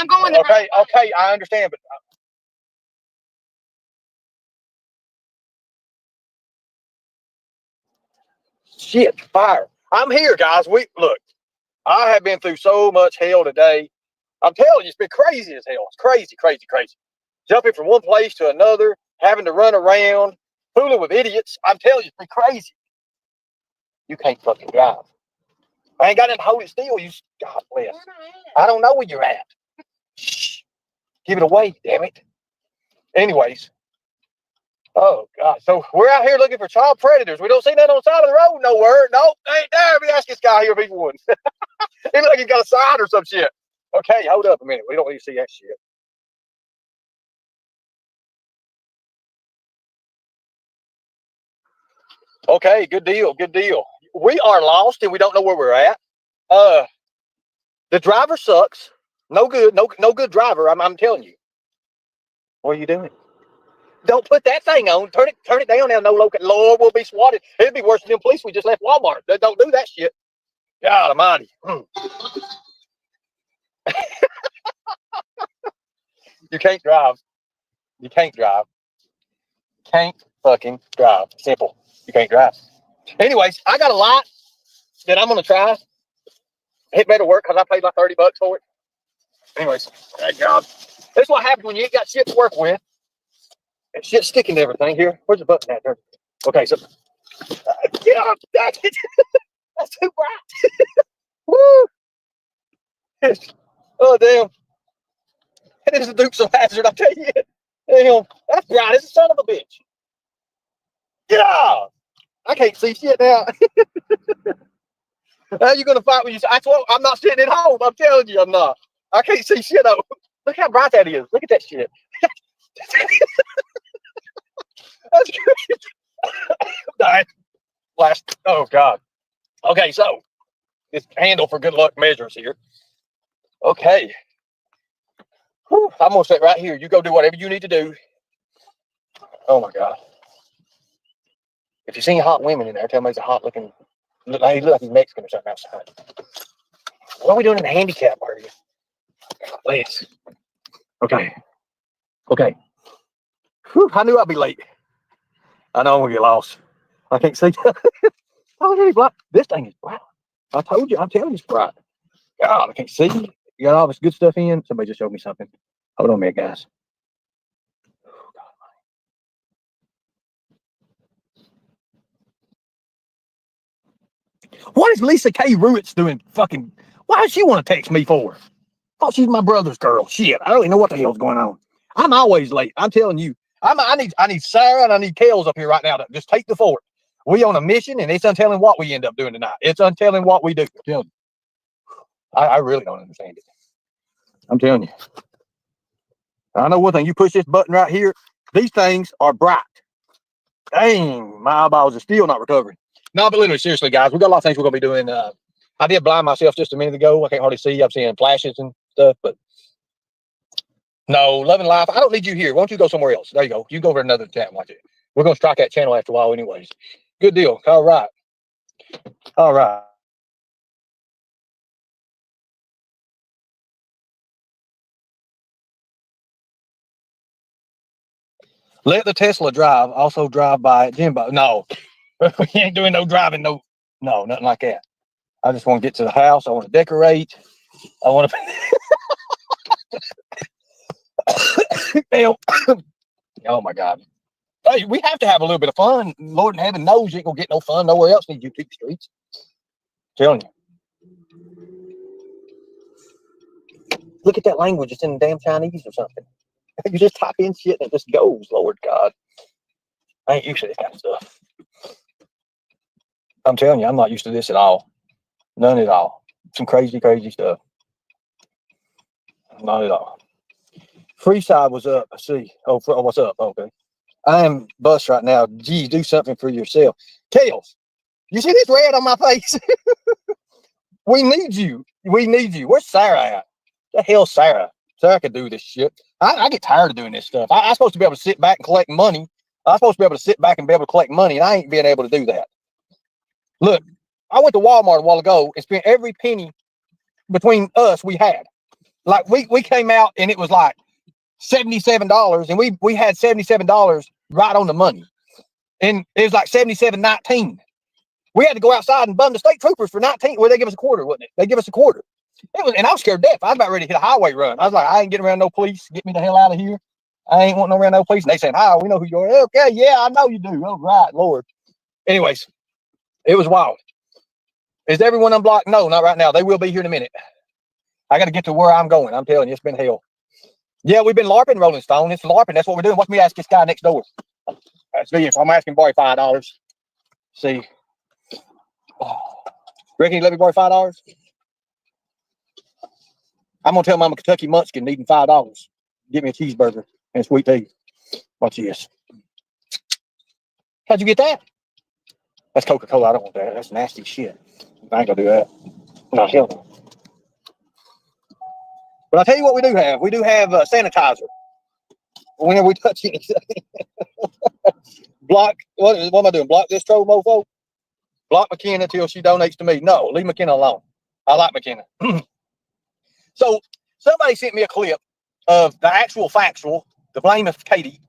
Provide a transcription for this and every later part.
I'm going. Okay, okay, I understand, but shit, fire! I'm here, guys. Look. I have been through so much hell today. I'm telling you, it's been crazy as hell. It's crazy, crazy, crazy. Jumping from one place to another, having to run around, fooling with idiots. I'm telling you, it's been crazy. You can't fucking drive. I ain't got nothing to hold it still. God bless. I don't know where you're at. Shh. Give it away, damn it. Anyways. Oh, God. So we're out here looking for child predators. We don't see that on the side of the road nowhere. Nope, ain't there. Let me ask this guy here if he's one. He look like he's got a sign or some shit. Okay, hold up a minute. We don't need to see that shit. Okay, good deal, good deal. We are lost and we don't know where we're at. The driver sucks. No good, no good driver. I'm telling you. What are you doing? Don't put that thing on. Turn it down now. No local. Lord, we'll be swatted. It'd be worse than them police we just left Walmart. Don't do that shit. God almighty. You can't drive. You can't drive. Can't fucking drive. Simple. You can't drive. Anyways, I got a lot that I'm gonna try. It better work because I paid my $30 for it. Anyways, thank God. That's what happens when you ain't got shit to work with. And shit sticking to everything here. Where's the button at there? Okay, so get off that. That's too bright. Woo! Oh damn. It is a Dukes of Hazzard, I tell you. Damn, that's bright. It's a son of a bitch. Get off! I can't see shit now. How you gonna fight when you? I'm not sitting at home. I'm telling you, I'm not. I can't see shit. Look how bright that is. Look at that shit. That's great. Last. Oh God. Okay, so this handle for good luck measures here. Okay. Whew, I'm gonna sit right here. You go do whatever you need to do. Oh my God. If you see hot women in there, tell me it's a hot looking. He look like he's Mexican or something outside. What are we doing in the handicap area? Please. Okay. Okay. Whew, I knew I'd be late. I know I'm gonna get lost. I can't see. Oh, it's bright. This thing is bright. I told you. I'm telling you, it's bright. God, I can't see. You got all this good stuff in. Somebody just showed me something. Hold on a minute, guys. What is Lisa K. Ruitz doing? Fucking. Why does she want to text me for? Oh, she's my brother's girl. Shit, I don't even know what the hell's going on. I'm always late. I'm telling you. I need Sarah and I need Kels up here right now to just take the fort. We on a mission, and it's untelling what we end up doing tonight. It's untelling what we do. I'm telling you. I really don't understand it. I'm telling you. I know one thing. You push this button right here. These things are bright. Dang, my eyeballs are still not recovering. No, but literally, seriously, guys, we got a lot of things we're gonna be doing. I did blind myself just a minute ago. I can't hardly see. I'm seeing flashes and stuff, but no, loving life. I don't need you here. Why don't you go somewhere else? There you go. You go over another chat and watch it. We're gonna strike that channel after a while, anyways. Good deal. All right. All right. Let the Tesla drive. Also drive by Jimbo. No, we ain't doing no driving. No, nothing like that. I just want to get to the house. I want to decorate. I want to. Oh my God. Hey, we have to have a little bit of fun. Lord in heaven knows you ain't gonna get no fun nowhere else in YouTube streets. I'm telling you. Look at that language. It's in damn Chinese or something. You just type in shit and it just goes, Lord God. I ain't used to this kind of stuff. I'm telling you, I'm not used to this at all. None at all. Some crazy, crazy stuff. Not at all. Freeside was up. Let's see. Oh, what's up? Okay. I am bust right now. Geez, do something for yourself. Kales, you see this red on my face? We need you. We need you. Where's Sarah at? The hell, Sarah? Sarah could do this shit. I get tired of doing this stuff. I'm supposed to be able to sit back and collect money. I'm supposed to be able to sit back and be able to collect money, and I ain't being able to do that. Look, I went to Walmart a while ago and spent every penny between us we had. Like we came out and it was like $77, and we had $77 right on the money, and it was like 77.19. We had to go outside and bum the state troopers for 19. Well, they give us a quarter, wouldn't it? They give us a quarter. It was, and I was scared to death. I was about ready to hit a highway run. I was like, I ain't getting around no police. Get me the hell out of here. I ain't wanting no around no police. And they said, "Hi, we know who you are." Okay, yeah, I know you do. Oh, right, Lord. Anyways, it was wild. Is everyone unblocked? No, not right now. They will be here in a minute. I got to get to where I'm going. I'm telling you, it's been hell. Yeah, we've been LARPing, Rolling Stone. It's LARPing. That's what we're doing. Watch me ask this guy next door. That's me. If I'm asking borrow $5. See. Oh. Reckon you let me borrow $5? I'm gonna tell Mama Kentucky Munchkin needing $5. Give me a cheeseburger and sweet tea. Watch this. How'd you get that? That's Coca-Cola. I don't want that. That's nasty shit. I ain't gonna do that. No, hell no. But I'll tell you what we do have. We do have sanitizer. Whenever we touch anything. Block, what am I doing? Block this troll mofo? Block McKenna till she donates to me. No, leave McKenna alone. I like McKenna. So somebody sent me a clip of the actual factual, the blame of Katie,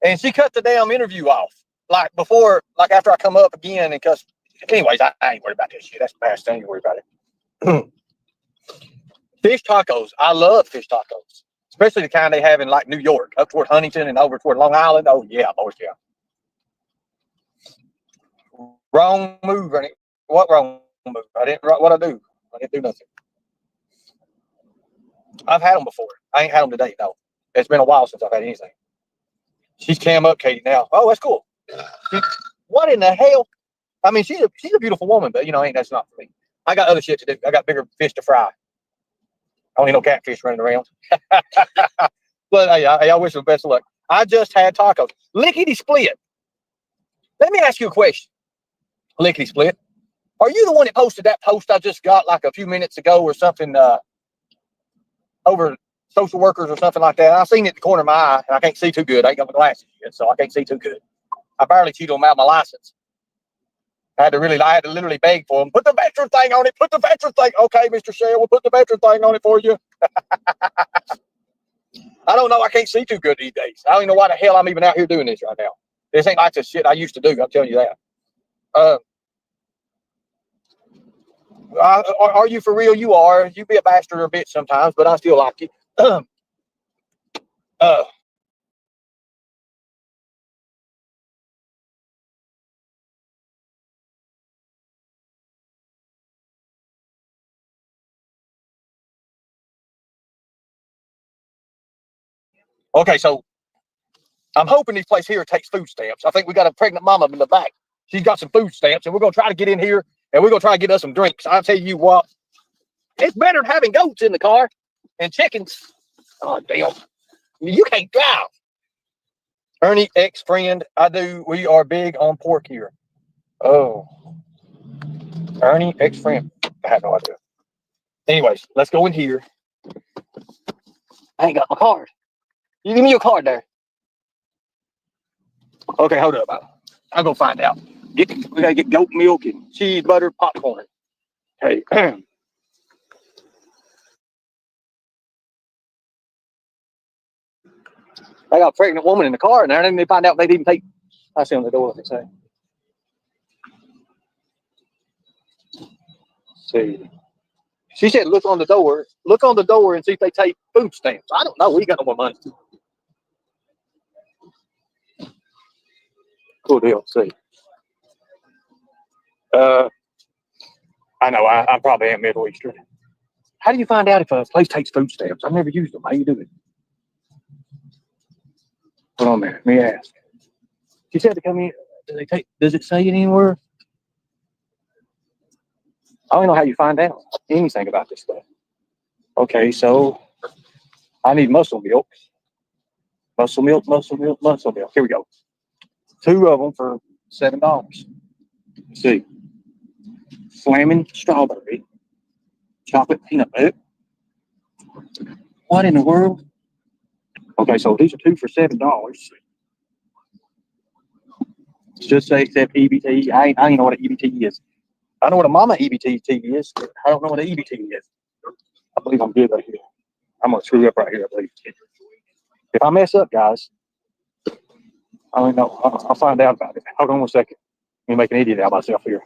and she cut the damn interview off. Like before, like after I come up again and cuss. Anyways, I ain't worried about that shit. That's the past. I ain't worried about it. Fish tacos. I love fish tacos. Especially the kind they have in like New York, up toward Huntington and over toward Long Island. Oh yeah, boys, yeah. Wrong move, Ernie. What wrong move? I didn't. What I do? I didn't do nothing. I've had them before. I ain't had them today. No, it's been a while since I've had anything. She's cam up, Katie. Now, oh, that's cool. What in the hell? I mean, she's a beautiful woman, but that's not for me. I got other shit to do. I got bigger fish to fry. I don't need no catfish running around. But hey, I wish her the best of luck. I just had tacos. Lickety split. Let me ask you a question. Lickety split. Are you the one that posted that post I just got like a few minutes ago or something over social workers or something like that? I seen it in the corner of my eye and I can't see too good. I ain't got my glasses yet, so I can't see too good. I barely cheated them out of my license. I had to literally beg for them. Put the veteran thing on it. Put the veteran thing. Okay, Mr. Shell, we'll put the veteran thing on it for you. I don't know. I can't see too good these days. I don't even know why the hell I'm even out here doing this right now. This ain't like the shit I used to do. I'm telling you that. Are you for real? You are. You be a bastard or a bitch sometimes, but I still like you. Okay, so I'm hoping this place here takes food stamps. I think we got a pregnant mama in the back. She's got some food stamps, and we're gonna try to get in here and we're gonna try to get us some drinks. I'll tell you what, it's better than having goats in the car and chickens. Oh damn, you can't drive. Ernie, ex-friend, I do. We are big on pork here. Oh, Ernie, ex-friend. I have no idea. Anyways, let's go in here. I ain't got my card. You give me your card there. Okay, hold up. I'll go find out. We gotta get goat milk and cheese, butter, popcorn. Okay. I got a pregnant woman in the car, and then they find out they didn't take. I see on the door what they say. Let's see. She said, "Look on the door. Look on the door and see if they take food stamps." I don't know. We got no more money. Cool deal. See. I know. I probably am Middle Eastern. How do you find out if a place takes food stamps? I've never used them. How you do it? Hold on a minute. Let me ask. She said to come in. Does it say it anywhere? I don't know how you find out anything about this stuff. Okay, so I need muscle milk. Muscle milk, muscle milk, muscle milk. Here we go. 2 of them for $7. Let's see. Flaming strawberry. Chocolate peanut milk. What in the world? Okay, so these are 2 for $7. Just say except EBT. I ain't know what an EBT is. I know what a mama EBT is. I don't know what an EBT is. I believe I'm good right here. I'm gonna screw up right here, I believe. If I mess up, guys, I don't know. I'll find out about it. Hold on 1 second. Let me make an idiot out of myself here.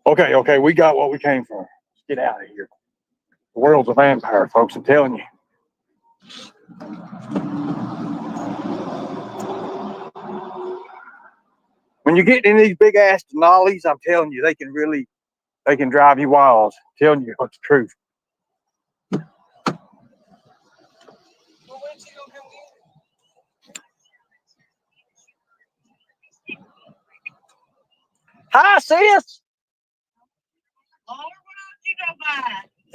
Okay, we got what we came for. Let's get out of here. The world's a vampire, folks. I'm telling you. When you get in these big ass Denali's, I'm telling you, they can drive you wild. I'm telling you what's the truth. Hi, sis.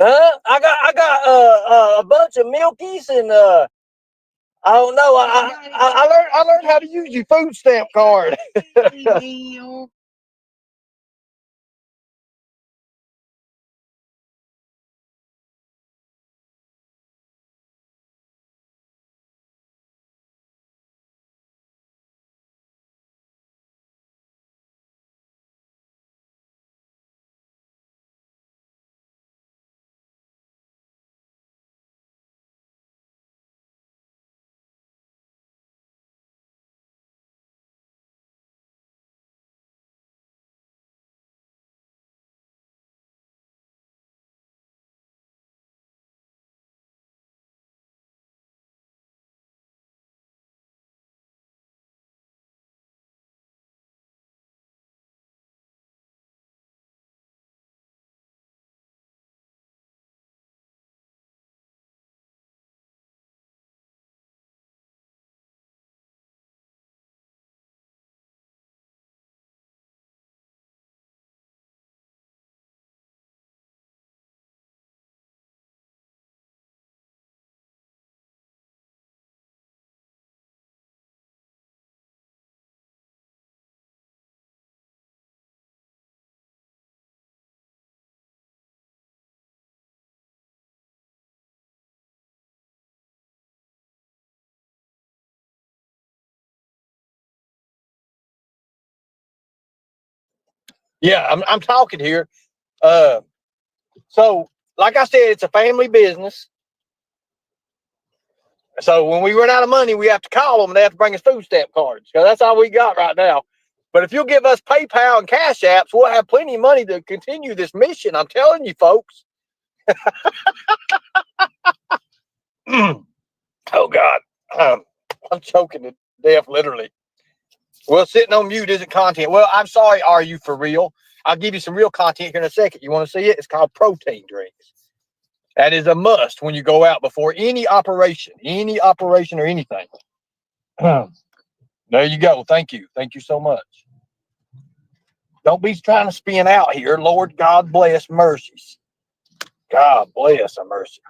I got a bunch of milkies and I don't know. I learned how to use your food stamp card. Yeah, I'm talking here. Uh, so like I said, it's a family business. So when we run out of money, we have to call them and they have to bring us food stamp cards. Because that's all we got right now. But if you'll give us PayPal and Cash Apps, we'll have plenty of money to continue this mission. I'm telling you, folks. Oh God, I'm choking to death, literally. Well, sitting on mute isn't content. Well, I'm sorry. Are you for real? I'll give you some real content here in a second. You want to see it? It's called protein drinks. That is a must when you go out before any operation or anything. There you go. Thank you. Thank you so much. Don't be trying to spin out here. Lord God bless mercies. God bless a mercy.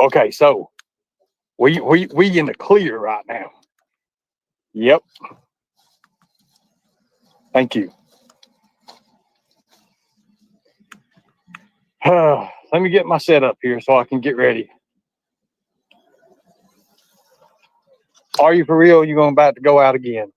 Okay, so we in the clear right now. Yep. Thank you. Let me get my setup here so I can get ready. Are you for real? You going about to go out again?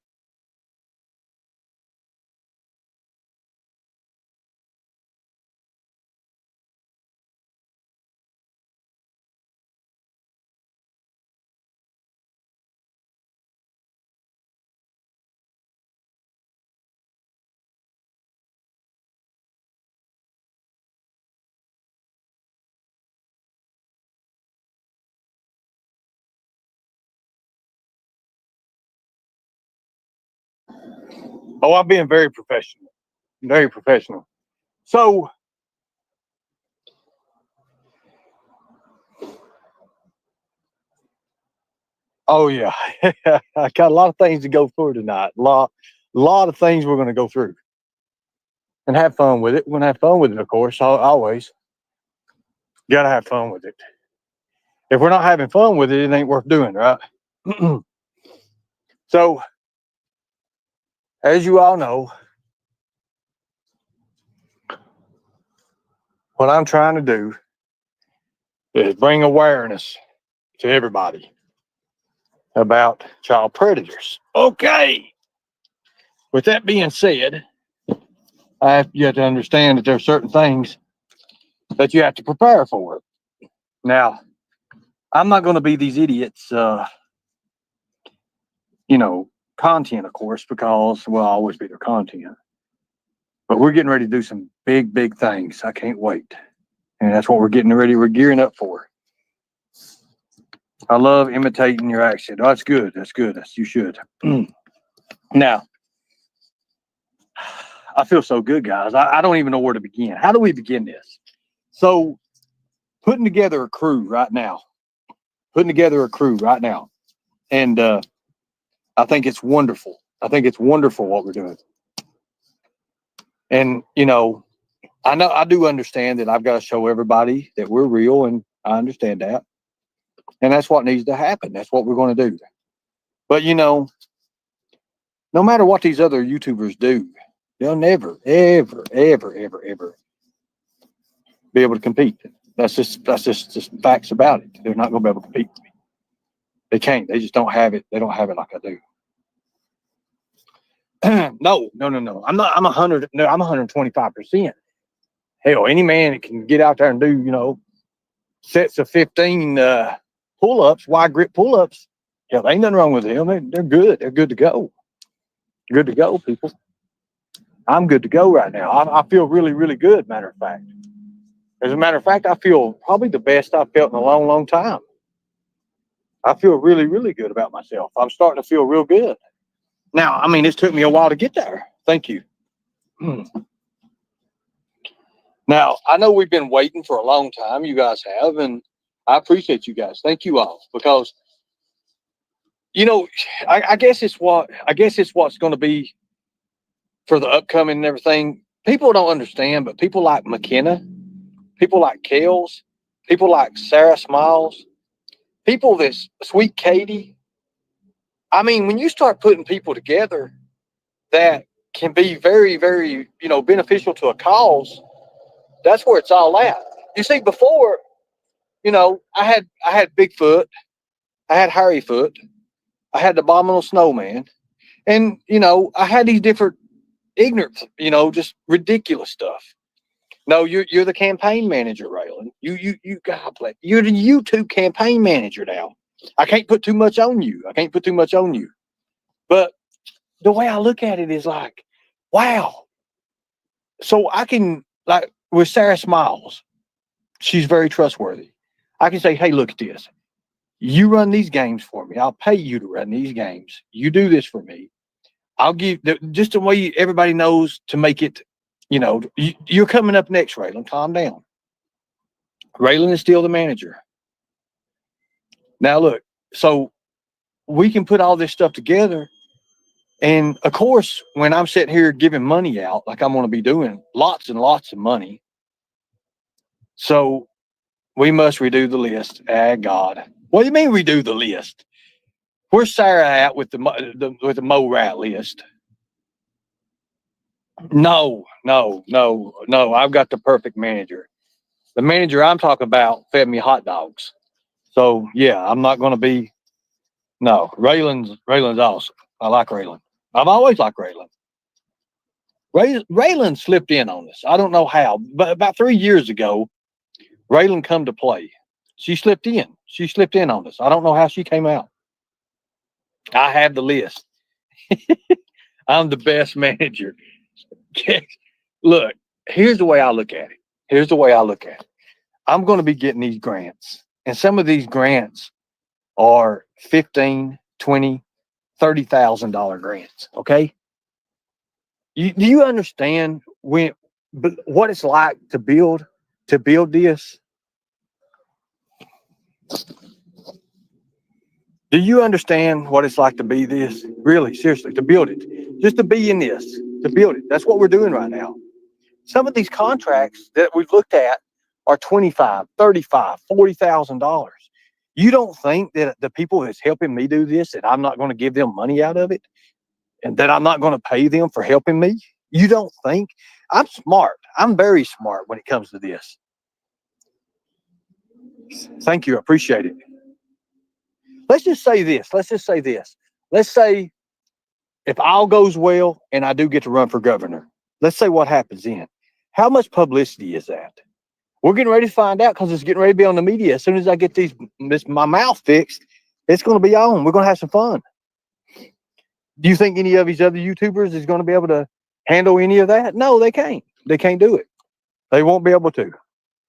Oh, I'm being very professional. Very professional. So, oh yeah, I got a lot of things to go through tonight. Lot of things we're going to go through and have fun with it. We're going to have fun with it, of course. Always got to have fun with it. If we're not having fun with it, it ain't worth doing, right? So, as you all know, what I'm trying to do is bring awareness to everybody about child predators. Okay. With that being said, you have to understand that there are certain things that you have to prepare for. Now, I'm not going to be these idiots, content, of course, because, well, I'll always be their content. But we're getting ready to do some big, big things. I can't wait. And that's what we're getting ready. We're gearing up for. I love imitating your accent. Oh, that's good. That's good. You should. Now, I feel so good, guys. I don't even know where to begin. How do we begin this? So, putting together a crew right now. And I think it's wonderful. I think it's wonderful what we're doing. And, I do understand that I've got to show everybody that we're real, and I understand that. And that's what needs to happen. That's what we're going to do. But, no matter what these other YouTubers do, they'll never, ever, ever, ever, ever be able to compete. That's just facts about it. They're not going to be able to compete with me. They can't. They just don't have it. They don't have it like I do. No. I'm not. I'm 100. No, I'm 125%. Hell, any man that can get out there and do, sets of 15 pull-ups, wide grip pull-ups. Yeah, there ain't nothing wrong with them. They're good. They're good to go. Good to go, people. I'm good to go right now. I feel really, really good, matter of fact. As a matter of fact, I feel probably the best I've felt in a long, long time. I feel really, really good about myself. I'm starting to feel real good. Now, I mean, it's took me a while to get there. Thank you. Now, I know we've been waiting for a long time. You guys have, and I appreciate you guys. Thank you all, because I guess it's what's going to be for the upcoming and everything. People don't understand, but people like McKenna, people like Kales, people like Sarah Smiles, people this Sweet Katie. I mean, when you start putting people together that can be very, very, beneficial to a cause, that's where it's all at. You see, before, I had Bigfoot, I had Harryfoot, I had the Abominable Snowman, and I had these different ignorant, just ridiculous stuff. No, you're the campaign manager, Raylan. You God bless. You're the YouTube campaign manager now. I can't put too much on you. But the way I look at it is like, wow. So I can, like, with Sarah Smiles, she's very trustworthy. I can say, hey, look at this. You run these games for me. I'll pay you to run these games. You do this for me. I'll give just the way everybody knows to make it. You're coming up next, Raylan. Calm down. Raylan is still the manager. Now, look, so we can put all this stuff together. And of course, when I'm sitting here giving money out, like I'm going to be doing, lots and lots of money. So We must redo the list. Ah, God. What do you mean redo the list? Where's Sarah at with the Mo Rat list? No, no, no, no. I've got the perfect manager. The manager I'm talking about fed me hot dogs. So yeah, I'm not going to be. No, Raylan's awesome. I like Raylan. I've always liked Raylan. Raylan slipped in on us. I don't know how, but about 3 years ago, Raylan come to play. She slipped in. She slipped in on us. I don't know how she came out. I have the list. I'm the best manager. Look, here's the way I look at it. Here's the way I look at it. I'm going to be getting these grants, and some of these grants are $15,000, $20,000, $30,000 grants. Okay, do you understand what it's like to build this? Do you understand what it's like to be this? Really, seriously, to build it, just to be in this, to build it. That's what we're doing right now. Some of these contracts that we've looked at are $25,000, $35,000, $40,000. You don't think that the people that's helping me do this, that I'm not going to give them money out of it, and that I'm not going to pay them for helping me? You don't think? I'm smart. I'm very smart when it comes to this. Thank you. I appreciate it. Let's just say this. Let's say if all goes well and I do get to run for governor, let's say what happens then. How much publicity is that? We're getting ready to find out because it's getting ready to be on the media. As soon as I get my mouth fixed, it's going to be on. We're going to have some fun. Do you think any of these other YouTubers is going to be able to handle any of that? No, they can't. They can't do it. They won't be able to.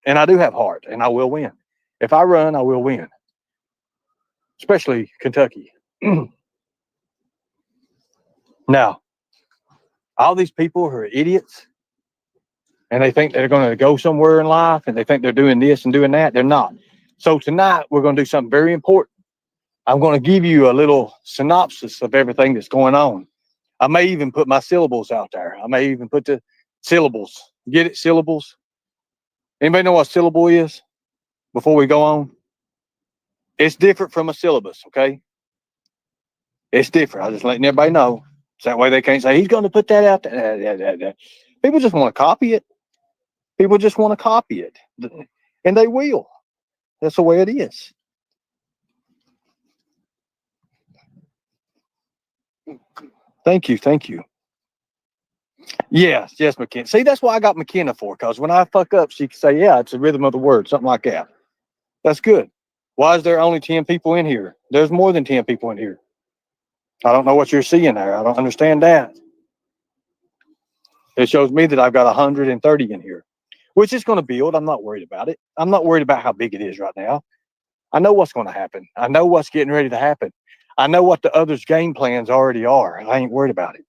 And I do have heart, and I will win. If I run, I will win. Especially Kentucky. Now, all these people who are idiots, and they think they're going to go somewhere in life, and they think they're doing this and doing that. They're not. So tonight, we're going to do something very important. I'm going to give you a little synopsis of everything that's going on. I may even put my syllables out there. I may even put the syllables. Get it, syllables? Anybody know what a syllable is before we go on? It's different from a syllabus, okay? It's different. I'm just letting everybody know. So that way they can't say, he's going to put that out there. People just want to copy it. People just want to copy it. And they will. That's the way it is. Thank you. Thank you. Yes, McKenna. See, that's why I got McKenna for, because when I fuck up, she can say, yeah, it's the rhythm of the word, something like that. That's good. Why is there only 10 people in here? There's more than 10 people in here. I don't know what you're seeing there. I don't understand that. It shows me that I've got 130 in here, which is going to build. I'm not worried about it. I'm not worried about how big it is right now. I know what's going to happen. I know what's getting ready to happen. I know what the others' game plans already are. I ain't worried about it.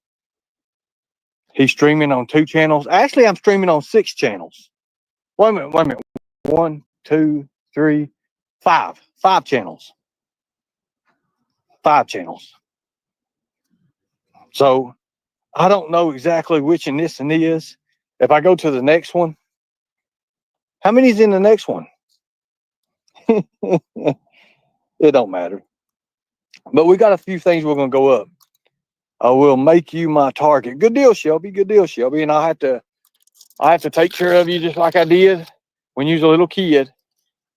He's streaming on 2 channels. Actually, I'm streaming on 6 channels. Wait a minute. 1, 2, 3, 5. 5 channels. 5 channels. So I don't know exactly which in this and is. If I go to the next one, how many's in the next one? It don't matter. But we got a few things we're going to go up. I will make you my target. Good deal, Shelby. Good deal, Shelby. And I have to take care of you just like I did when you was a little kid.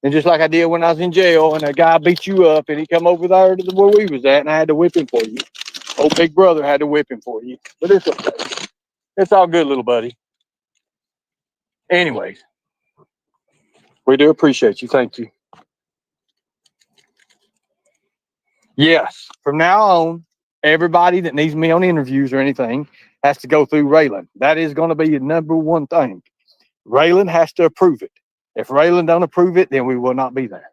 And just like I did when I was in jail and a guy beat you up and he come over there to where we was at and I had to whip him for you. Old big brother had to whip him for you. But it's okay. It's all good, little buddy. Anyways, we do appreciate you. Thank you. Yes, from now on, everybody that needs me on interviews or anything has to go through Raylan. That is going to be the number one thing. Raylan has to approve it. If Raylan don't approve it, then we will not be there.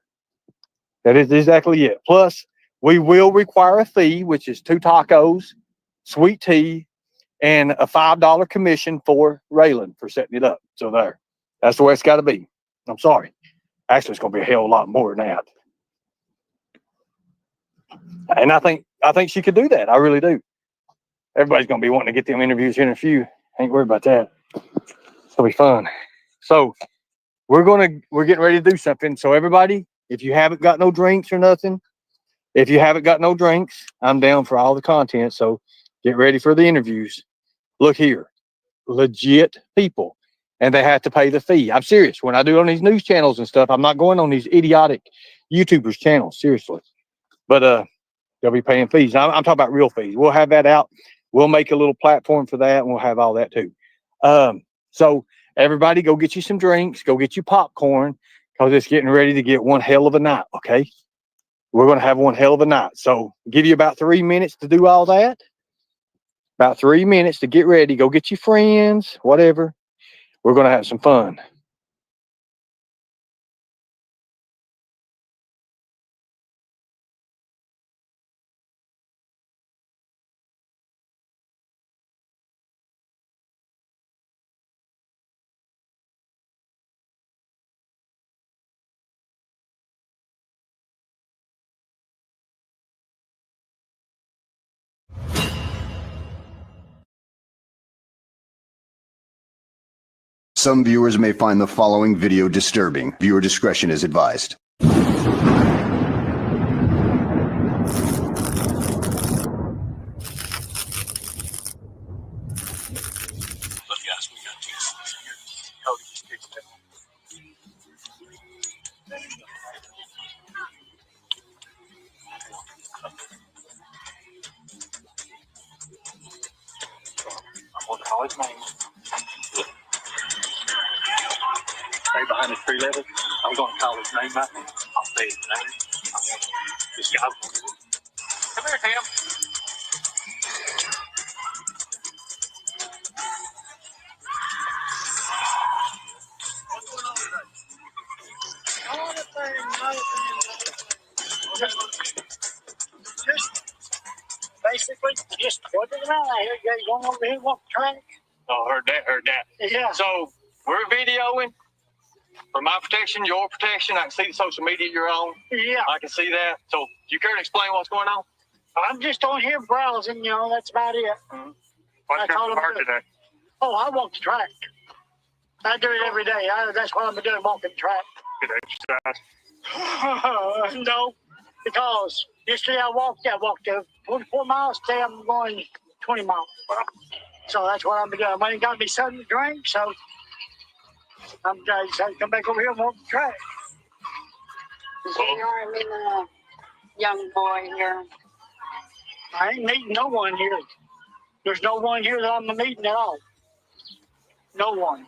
That is exactly it. Plus, we will require a fee, which is 2 tacos, sweet tea, and a $5 commission for Raylan for setting it up. So there. That's the way it's got to be. I'm sorry. Actually, it's going to be a hell of a lot more than that. And I think she could do that. I really do. Everybody's going to be wanting to get them interviews here in a few. Ain't worried about that. It'll be fun. So we're getting ready to do something. So everybody, if you haven't got no drinks or nothing, if you haven't got no drinks, I'm down for all the content. So get ready for the interviews. Look here, legit people, and they have to pay the fee. I'm serious. When I do on these news channels and stuff, I'm not going on these idiotic YouTubers channels. Seriously, but they'll be paying fees. I'm talking about real fees. We'll have that out. We'll make a little platform for that, and we'll have all that too. So everybody, go get you some drinks. Go get you popcorn, because it's getting ready to get one hell of a night. Okay, we're going to have one hell of a night. So give you about 3 minutes to do all that. About 3 minutes to get ready. Go get your friends, whatever. We're going to have some fun. Some viewers may find the following video disturbing. Viewer discretion is advised. I'm going to call his name. Stay behind the tree level. I'm going to call his name right now. I'll say his name. This guy. Come here, Tim. Basically, just working around out here. You going over here, walk the track. Oh, heard that. Yeah. So we're videoing for my protection, your protection. I can see the social media you're on. Yeah. I can see that. So you care to explain what's going on? I'm just on here browsing, that's about it. Mm-hmm. What's your work today? Oh, I walk the track. I do it every day. That's what I'm doing, walking the track. Good exercise? No, because yesterday I walked 44 miles. Today I'm going 20 miles. So that's what I'm doing. I ain't got me something to drink, so I'm trying to come back over here and walk the track. So you're meeting a young boy here. I ain't meeting no one here. There's no one here that I'm meeting at all. No one.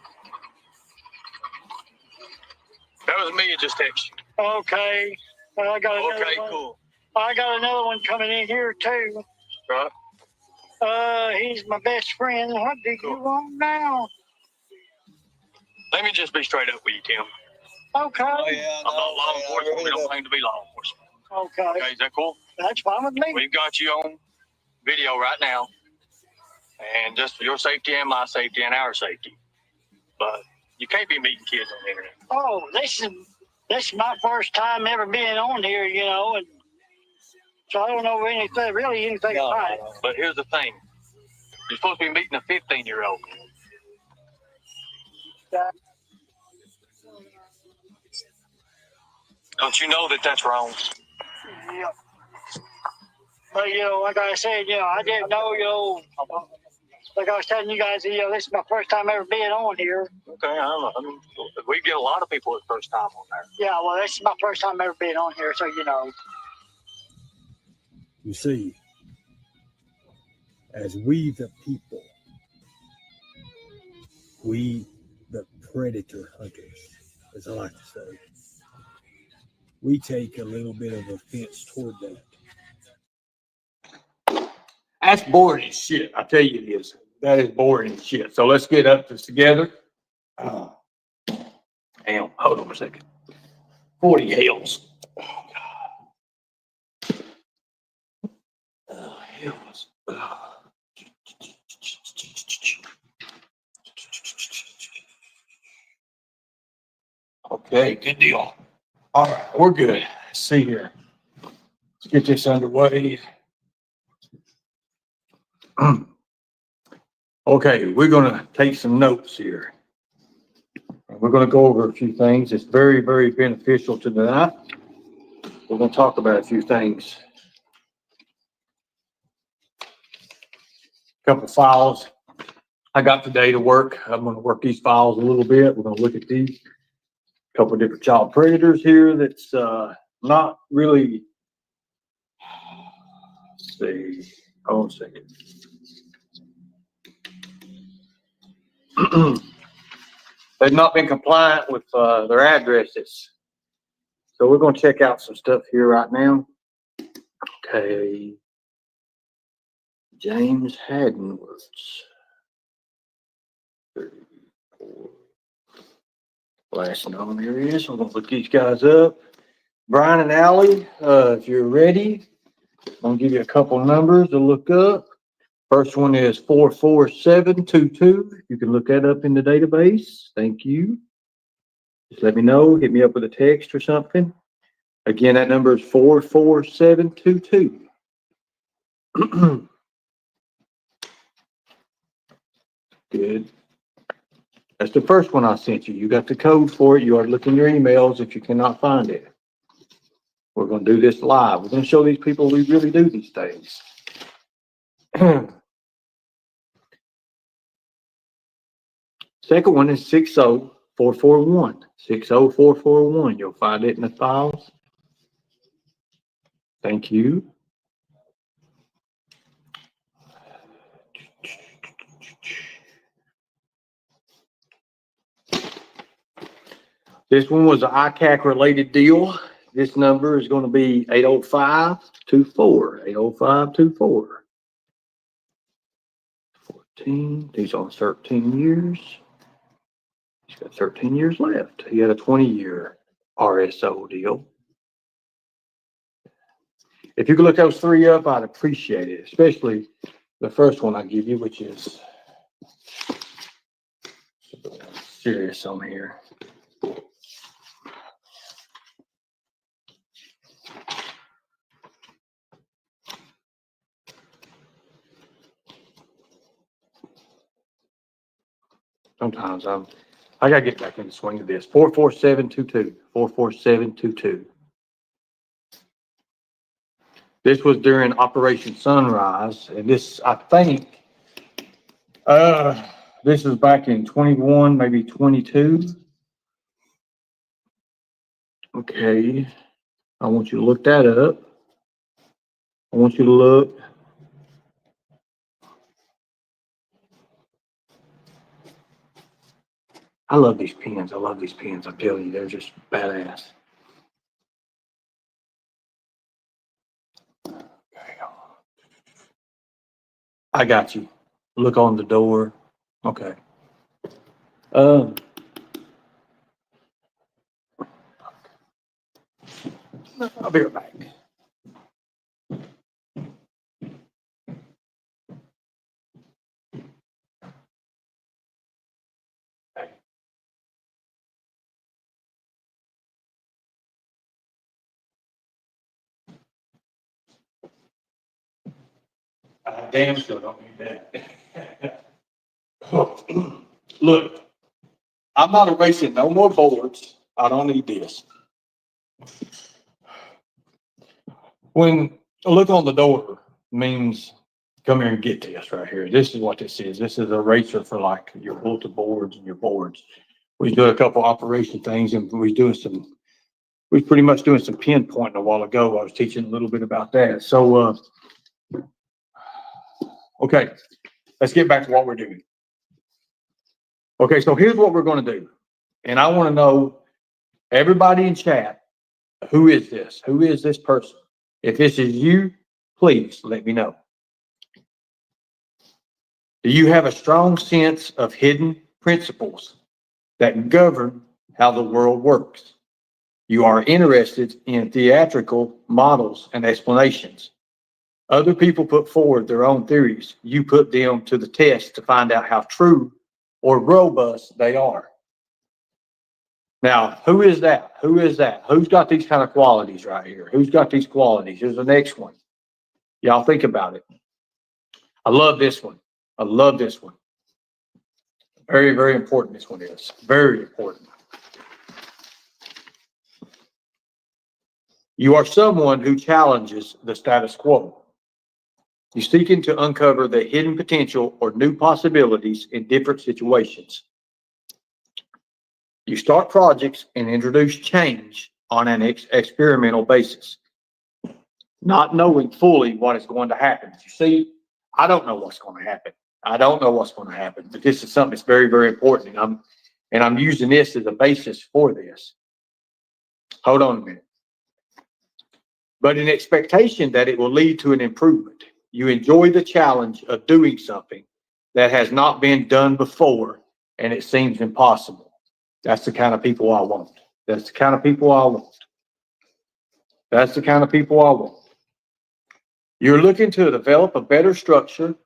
That was me. It just texted. Okay. Well, I got another one. Cool. I got another one coming in here too. Right. He's my best friend. What do you want now? Let me just be straight up with you, Tim. Okay. Oh, yeah, I'm not law enforcement. We don't claim to be law enforcement. Okay. Okay, is that cool? That's fine with me. We've got you on video right now. And just for your safety and my safety and our safety. But you can't be meeting kids on the internet. Oh, this is my first time ever being on here, and so I don't know anything about it. But here's the thing. You're supposed to be meeting a 15-year-old. Don't you know that that's wrong? Yeah. But, like I said, I didn't know, like I was telling you guys, this is my first time ever being on here. Okay, I don't know. I mean, we get a lot of people at first time on there. Yeah, well, this is my first time ever being on here, so You see, as we the people, we the predator hunters, as I like to say, we take a little bit of offense toward that. That's boring as shit. I tell you it is. That is boring as shit. So let's get up this together. Damn, hold on a second. 40 hells. Oh, God. Oh, hells. Okay, good deal. All right, we're good. Let's see here. Let's get this underway. Okay, we're gonna take some notes here. We're going to go over a few things. It's very, very beneficial tonight. We're going to talk about a few things. A couple files I got today to work. I'm going to work these files a little bit. We're going to look at these. A couple of different child predators here that's not really. Let's see. Hold on a second. They've not been compliant with their addresses. So we're going to check out some stuff here right now. Okay. James Hagenwoods. 34. Last known here he is. I'm going to look these guys up. Brian and Allie, if you're ready, I'm going to give you a couple numbers to look up. First one is 44722. You can look that up in the database. Thank you. Just let me know. Hit me up with a text or something. Again, that number is 44722. Good. That's the first one I sent you. You got the code for it. You are looking your emails if you cannot find it. We're going to do this live. We're going to show these people we really do these things. Second one is 60441. 60441. You'll find it in the files. Thank you. This one was an ICAC related deal. This number is going to be 80524. 80524. 14. He's on 13 years. He's got 13 years left. He had a 20-year RSO deal. If you could look those three up, I'd appreciate it, especially the first one I give you, which is serious on here. Sometimes I gotta get back in the swing of this. 44722. 44722. This was during Operation Sunrise, and this, I think, this was back in 21, maybe 22. Okay, I want you to look that up. I want you to look. I love these pens. I love these pens. I'm telling you, they're just badass. I got you. Look on the door. Okay. I'll be right back. Damn sure don't need that. Look, I'm not erasing no more boards. I don't need this. When a look on the door means come here and get this right here. This is what this is. This is an eraser for like your bulletin boards and your boards. We do a couple operation things, and we pretty much doing some pinpointing a while ago. I was teaching a little bit about that. So, okay, let's get back to what we're doing. Okay, so here's what we're going to do. And I want to know, everybody in chat, who is this? Who is this person? If this is you, please let me know. Do you have a strong sense of hidden principles that govern how the world works? You are interested in theatrical models and explanations. Other people put forward their own theories. You put them to the test to find out how true or robust they are. Now, who is that? Who is that? Who's got these kind of qualities right here? Who's got these qualities? Here's the next one. Y'all think about it. I love this one. I love this one. Very, very important, this one is. Very important. You are someone who challenges the status quo. You're seeking to uncover the hidden potential or new possibilities in different situations. You start projects and introduce change on an experimental basis, not knowing fully what is going to happen. You see, I don't know what's going to happen. I don't know what's going to happen, but this is something that's very, very important. And I'm using this as a basis for this. Hold on a minute. But in expectation that it will lead to an improvement, you enjoy the challenge of doing something that has not been done before and it seems impossible. That's the kind of people I want. That's the kind of people I want. That's the kind of people I want. You're looking to develop a better structure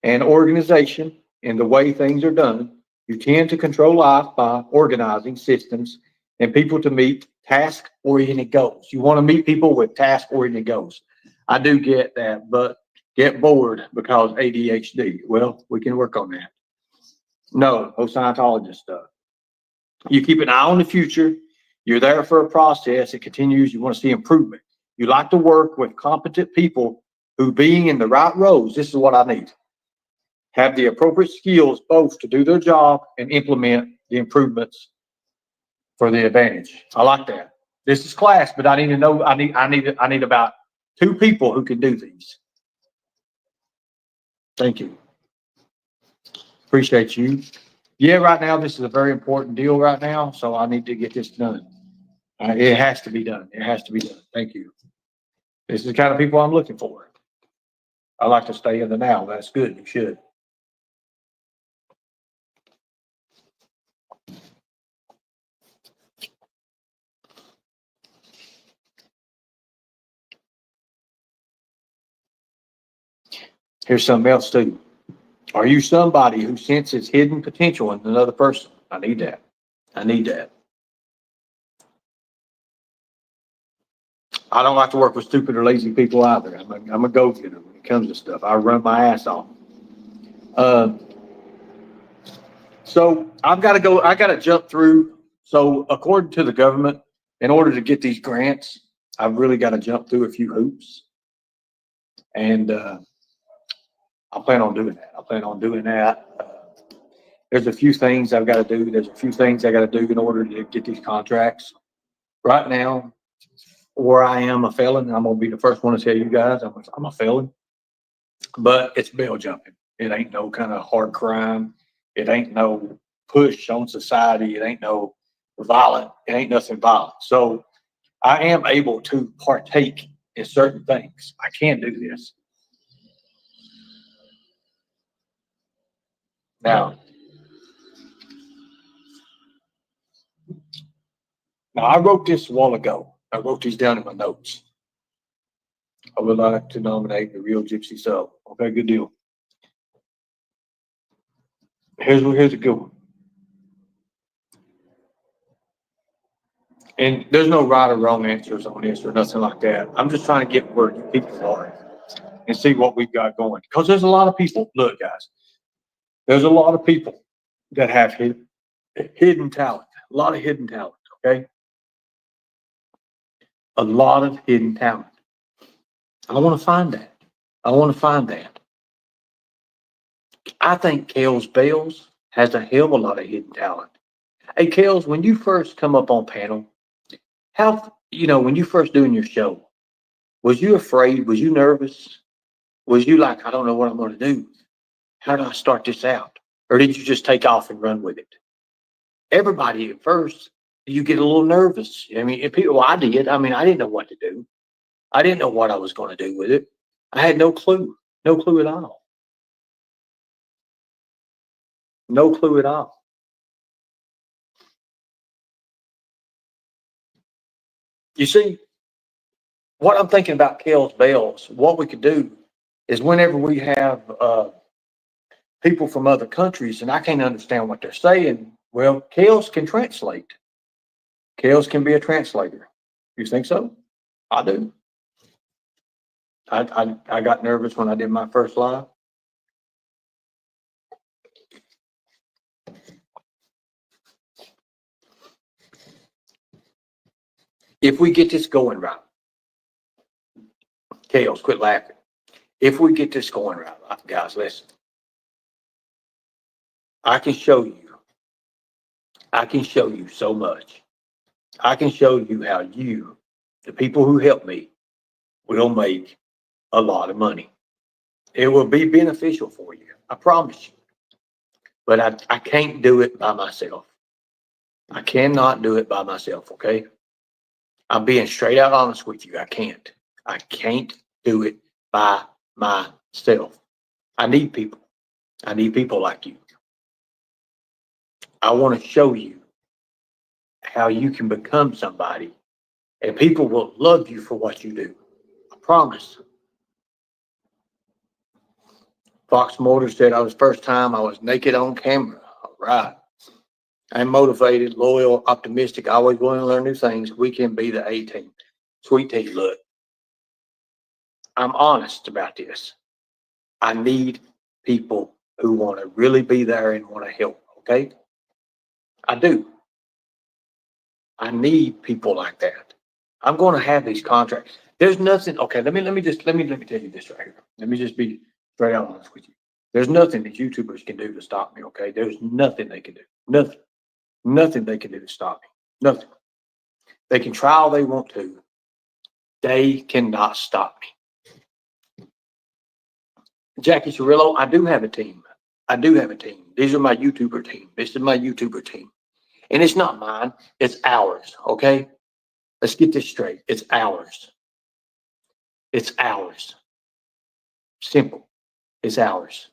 and organization in the way things are done. You tend to control life by organizing systems and people to meet task-oriented goals. You want to meet people with task-oriented goals. I do get that, but get bored because ADHD. Well, we can work on that. No Scientologist stuff. You keep an eye on the future. You're there for a process. It continues. You want to see improvement. You like to work with competent people who, being in the right roles, this is what I need, have the appropriate skills both to do their job and implement the improvements for the advantage. I like that. This is class, but I need to know. I need about 2 people who can do these. Thank you. Appreciate you. Yeah, right now this is a very important deal right now, so I need to get this done. It has to be done. It has to be done. Thank you. This is the kind of people I'm looking for. I like to stay in the now. That's good. You should. Here's something else too. Are you somebody who senses hidden potential in another person? I need that. I need that. I don't like to work with stupid or lazy people either. I'm a go-getter when it comes to stuff. I run my ass off. So I've got to go. I got to jump through. So according to the government, in order to get these grants, I've really got to jump through a few hoops. And I plan on doing that. I plan on doing that. There's a few things I've got to do. There's a few things I got to do in order to get these contracts. Right now, where I am a felon, I'm going to be the first one to tell you guys I'm a felon. But it's bail jumping. It ain't no kind of hard crime. It ain't no push on society. It ain't no violent. It ain't nothing violent. So I am able to partake in certain things. I can do this. Now I wrote this a while ago. I wrote these down in my notes. I would like to nominate the Real Gypsy Soul. Okay, good deal. Here's a good one. And there's no right or wrong answers on this or nothing like that. I'm just trying to get where you people are and see what we've got going. Because there's a lot of people, look guys, there's a lot of people that have hidden talent, a lot of hidden talent, okay? A lot of hidden talent. I want to find that. I want to find that. I think Kels Bales has a hell of a lot of hidden talent. Hey, Kels, when you first come up on panel, when you first doing your show, was you afraid? Was you nervous? Was you like, I don't know what I'm going to do? How do I start this out? Or did you just take off and run with it? Everybody at first, you get a little nervous. I mean, I did. I mean, I didn't know what to do. I didn't know what I was going to do with it. I had no clue at all. No clue at all. You see, what I'm thinking about Kels Bales, what we could do is whenever we have people from other countries and I can't understand what they're saying, well, Kels can translate. Kels can be a translator. You think so? I do. I got nervous when I did my first live. If we get this going right, Kales, quit laughing. If we get this going right, guys, listen. I can show you so much. I can show you how you, the people who help me, will make a lot of money. It will be beneficial for you. I promise you. But I can't do it by myself. I cannot do it by myself, okay? I'm being straight out honest with you. I can't. I can't do it by myself. I need people. I need people like you. I want to show you how you can become somebody, and people will love you for what you do. I promise. Fox Motor said I was first time I was naked on camera. All right. I'm motivated, loyal, optimistic, always willing to learn new things. We can be the A team. Sweet tea, look. I'm honest about this. I need people who want to really be there and want to help, okay? I do. I need people like that. I'm going to have these contracts. There's nothing. Okay, let me tell you this right here. Let me just be straight out honest with you. There's nothing that YouTubers can do to stop me. Okay, there's nothing they can do. Nothing they can do to stop me. Nothing. They can try all they want to. They cannot stop me. Jackie Cirillo, I do have a team. These are my YouTuber team. This is my YouTuber team. And it's not mine. It's ours. Okay. Let's get this straight. It's ours. It's ours. Simple. It's ours.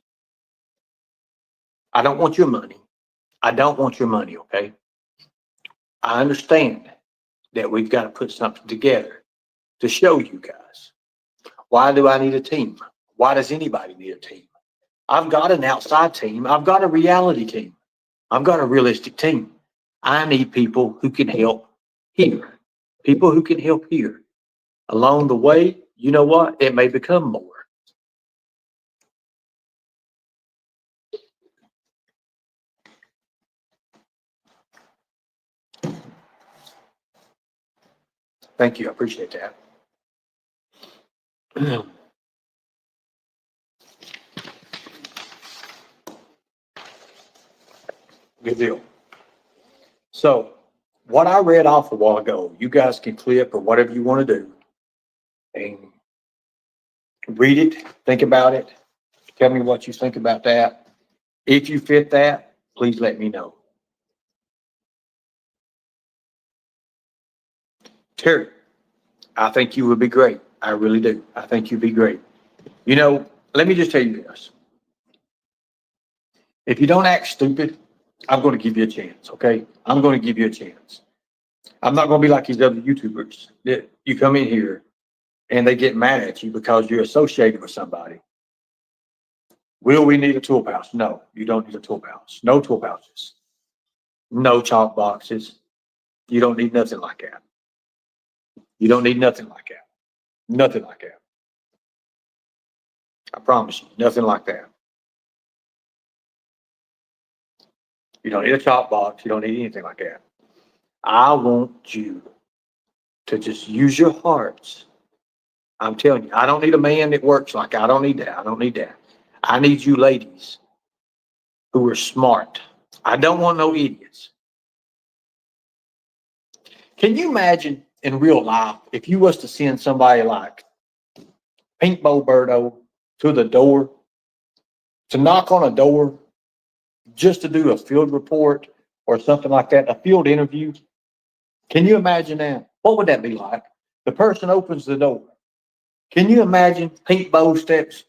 I don't want your money. Okay? I understand that we've got to put something together to show you guys. Why do I need a team? Why does anybody need a team? I've got an outside team. I've got a reality team. I've got a realistic team. I need people who can help here. People who can help here. Along the way, you know what? It may become more. Thank you. I appreciate that. Good deal. So, what I read off a while ago, you guys can clip or whatever you want to do and read it, think about it, tell me what you think about that. If you fit that, please let me know. Terry, I think you would be great. I really do. I think you'd be great. You know, let me just tell you this. If you don't act stupid, I'm going to give you a chance, okay? I'm going to give you a chance. I'm not going to be like these other YouTubers that you come in here and they get mad at you because you're associated with somebody. Will we need a tool pouch? No, you don't need a tool pouch. No tool pouches. No chalk boxes. You don't need nothing like that. You don't need nothing like that. Nothing like that. I promise you, nothing like that. You don't need a chalk box. You don't need anything like that. I want you to just use your hearts. I'm telling you, I don't need a man that works like that. I don't need that. I don't need that. I need you ladies who are smart. I don't want no idiots. Can you imagine in real life if you was to send somebody like Pink Boberto to the door, to knock on a door just to do a field report or something like that, a field interview? Can you imagine that? What would that be like? The person opens the door. Can you imagine Pink Bo steps?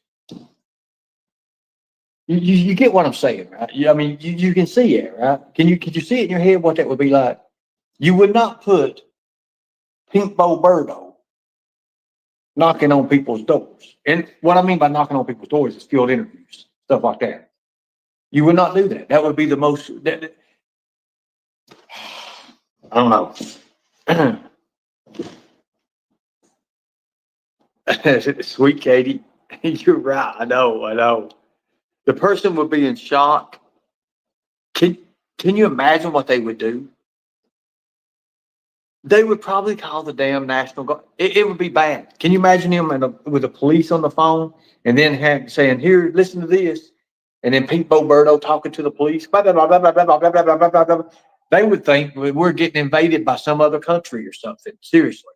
You get what I'm saying, right? I mean, you can see it, right? Could you see it in your head what that would be like? You would not put Pink Boberto knocking on people's doors. And what I mean by knocking on people's doors is field interviews, stuff like that. You would not do that. That would be the most, I don't know. Sweet Katie, you're right. I know. The person would be in shock. Can you imagine what they would do? They would probably call the damn National Guard. It would be bad. Can you imagine him with the police on the phone and then saying, here, listen to this. And then Pete Boberto talking to the police. Blah, blah, blah, blah, blah, blah, blah, blah, blah, blah, blah. They would think we're getting invaded by some other country or something. Seriously.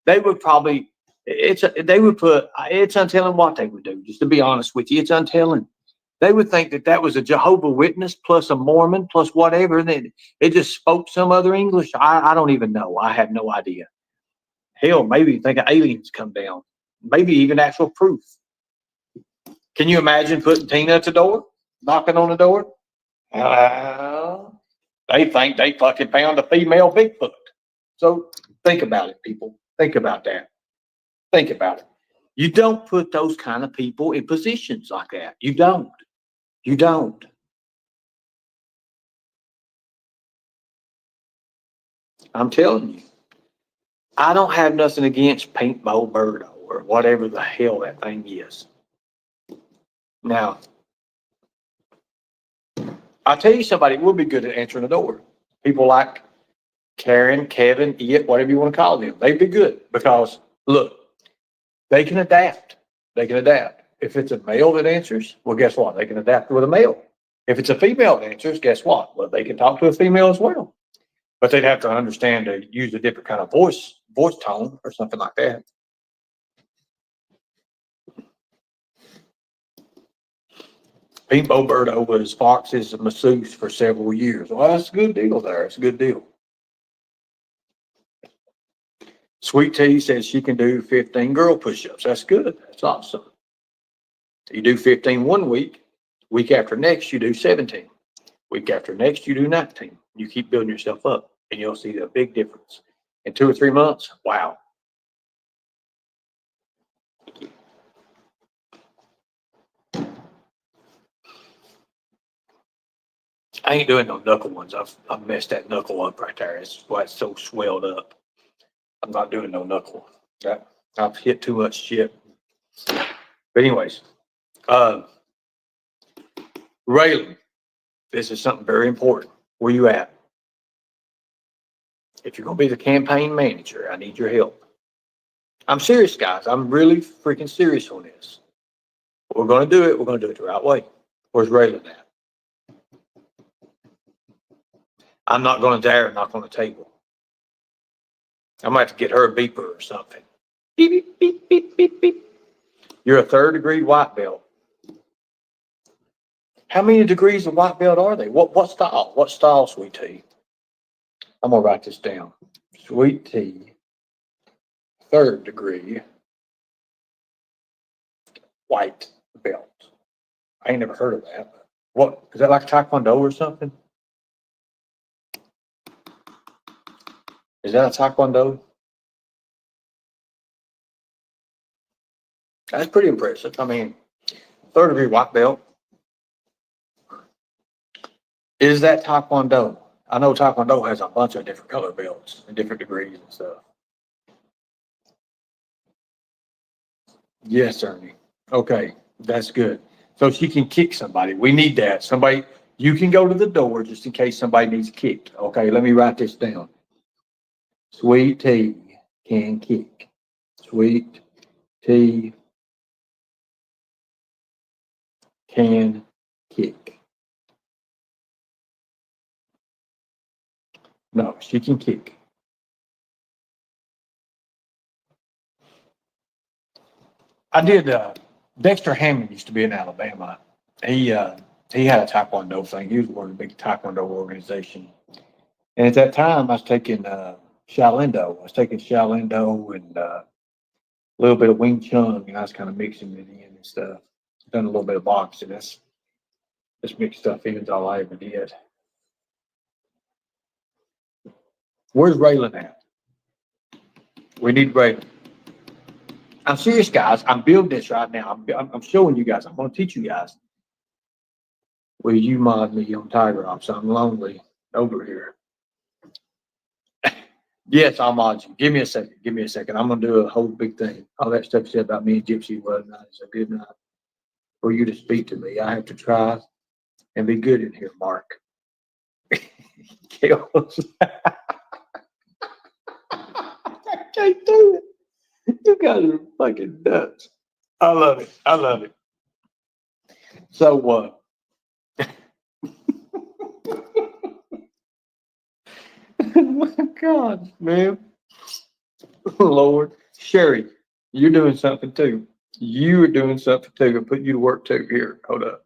They would probably, it's untelling what they would do. Just to be honest with you, it's untelling. They would think that was a Jehovah Witness plus a Mormon plus whatever. And then it just spoke some other English. I don't even know. I have no idea. Hell, maybe think aliens come down. Maybe even actual proof. Can you imagine putting Tina at the door, knocking on the door? They think they fucking found a female Bigfoot. So think about it, people. Think about that. Think about it. You don't put those kind of people in positions like that. You don't. You don't. I'm telling you. I don't have nothing against Pete Boberto or whatever the hell that thing is. Now, I'll tell you somebody would be good at answering the door. People like Karen, Kevin, It, whatever you want to call them. They'd be good because, look, they can adapt. They can adapt. If it's a male that answers, well, guess what? They can adapt with a male. If it's a female that answers, guess what? Well, they can talk to a female as well. But they'd have to understand to use a different kind of voice tone or something like that. Pete Boberto was Fox's masseuse for several years. Well, that's a good deal there. It's a good deal. Sweet Tea says she can do 15 girl push-ups. That's good. That's awesome. You do 15 one week. Week after next, you do 17. Week after next, you do 19. You keep building yourself up, and you'll see a big difference. In 2 or 3 months, wow. I ain't doing no knuckle ones. I've messed that knuckle up right there. It's why it's so swelled up. I'm not doing no knuckle. I've hit too much shit. But anyways, Raylan, this is something very important. Where you at? If you're going to be the campaign manager, I need your help. I'm serious, guys. I'm really freaking serious on this. We're going to do it. We're going to do it the right way. Where's Raylan at? I'm not going to dare knock on the table. I might have to get her a beeper or something. Beep, beep, beep, beep, beep, beep. You're a 3rd degree white belt. How many degrees of white belt are they? What style? What style, Sweet Tea? I'm going to write this down. Sweet Tea, 3rd degree white belt. I ain't never heard of that. What, is that like Taekwondo or something? Is that a Taekwondo? That's pretty impressive. I mean, 3rd degree white belt. Is that Taekwondo? I know Taekwondo has a bunch of different color belts and different degrees and stuff. Yes, Ernie. Okay, that's good. So she can kick somebody. We need that. Somebody, you can go to the door just in case somebody needs kicked. Okay, let me write this down. Sweet Tea can kick. Sweet Tea can kick. No, she can kick. I did. Dexter Hammond used to be in Alabama. He had a Taekwondo thing. He was part of a big Taekwondo organization. And at that time, I was taking Shaolin-Do. I was taking Shaolin-Do and a little bit of Wing Chun, and I was kind of mixing it in and stuff. Done a little bit of boxing. That's mixed stuff in is all I ever did. Where's Raylan at? We need Raylan. I'm serious, guys. I'm building this right now. I'm showing you guys. I'm going to teach you guys. Will you mod me on Tiger Ops? I'm lonely over here. Yes, I'll mod you. Give me a second. Give me a second. I'm going to do a whole big thing. All that stuff said about me and Gypsy was not a good night for you to speak to me. I have to try and be good in here, Mark. can't do it. You guys are fucking nuts. I love it. I love it. So what? Oh my God, man. Lord. Sherry, you're doing something too. You are doing something too. I'm putting you to work too. Here, hold up.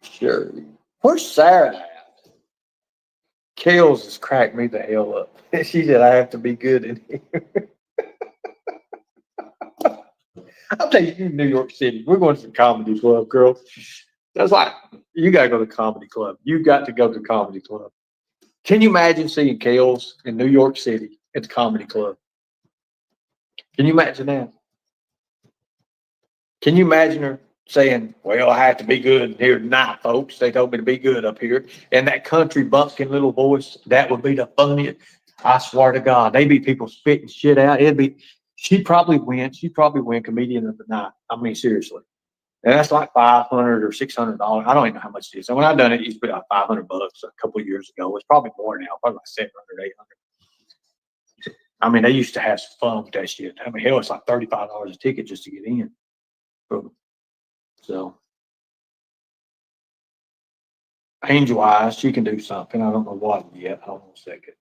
Sherry. Where's Sarah at? Kales has cracked me the hell up. She said I have to be good in here. I'll take you to New York City. We're going to the comedy club, girl. That's like you gotta go to the comedy club. You got to go to the comedy club. Can you imagine seeing Kales in New York City at the comedy club? Can you imagine that? Can you imagine her saying, well, I have to be good here tonight, folks. They told me to be good up here. And that country bumpkin little voice, that would be the funniest. I swear to God, they'd be people spitting shit out. She'd probably win. She'd probably win comedian of the night. I mean, seriously. And that's like $500 or $600. I don't even know how much it is. And when I done it, it used to be like $500 a couple of years ago. It's probably more now, probably like 700, 800. I mean, they used to have some fun with that shit. I mean, hell, it's like $35 a ticket just to get in. So, Angel Eyes, she can do something. I don't know what yet. Hold on a second.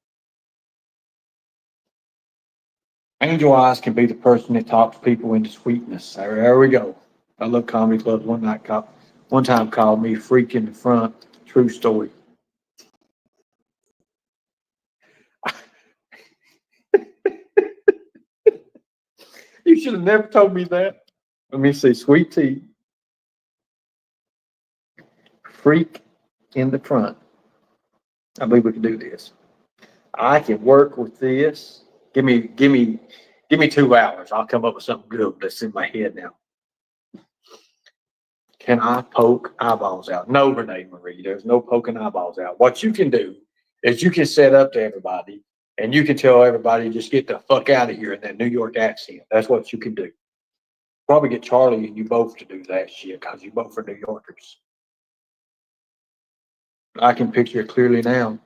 Angel Eyes can be the person that talks people into sweetness. There we go. I love comedy clubs. One time called me freak in the front. True story. You should have never told me that. Let me see. Sweet tea. Freak in the front. I believe we can do this. I can work with this. Give me 2 hours. I'll come up with something good that's in my head now. Can I poke eyeballs out? No, Renee Marie. There's no poking eyeballs out. What you can do is you can set up to everybody and you can tell everybody just get the fuck out of here in that New York accent. That's what you can do. Probably get Charlie and you both to do that shit because you both are New Yorkers. I can picture it clearly now.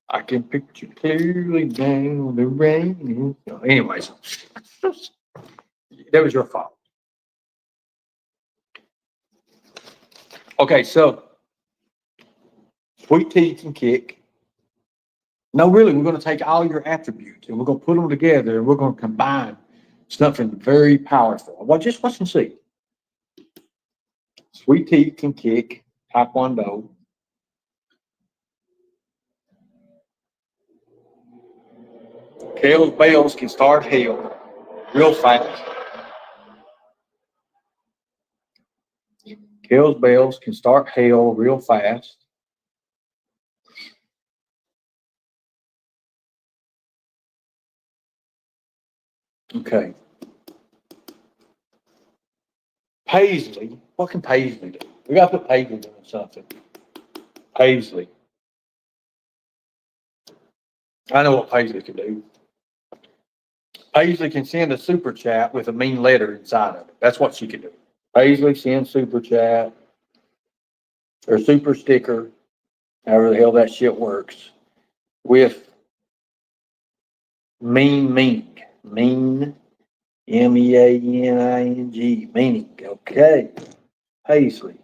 I can picture clearly now the rain. Anyways, that was your fault. Okay, so sweet tea can kick. No, really, we're going to take all your attributes and we're going to put them together and we're going to combine something very powerful. Well, just watch and see. Sweet tea can kick. Taekwondo. Kales Bales can start hell real fast. Kales Bales can start hell real fast. Okay. Paisley. What can Paisley do? We got to put Paisley doing something. Paisley. I know what Paisley can do. Paisley can send a super chat with a mean letter inside of it. That's what she can do. Paisley sends super chat or super sticker, however the hell that shit works, with meaning. Mean. MEANING. Meaning. Okay. Paisley.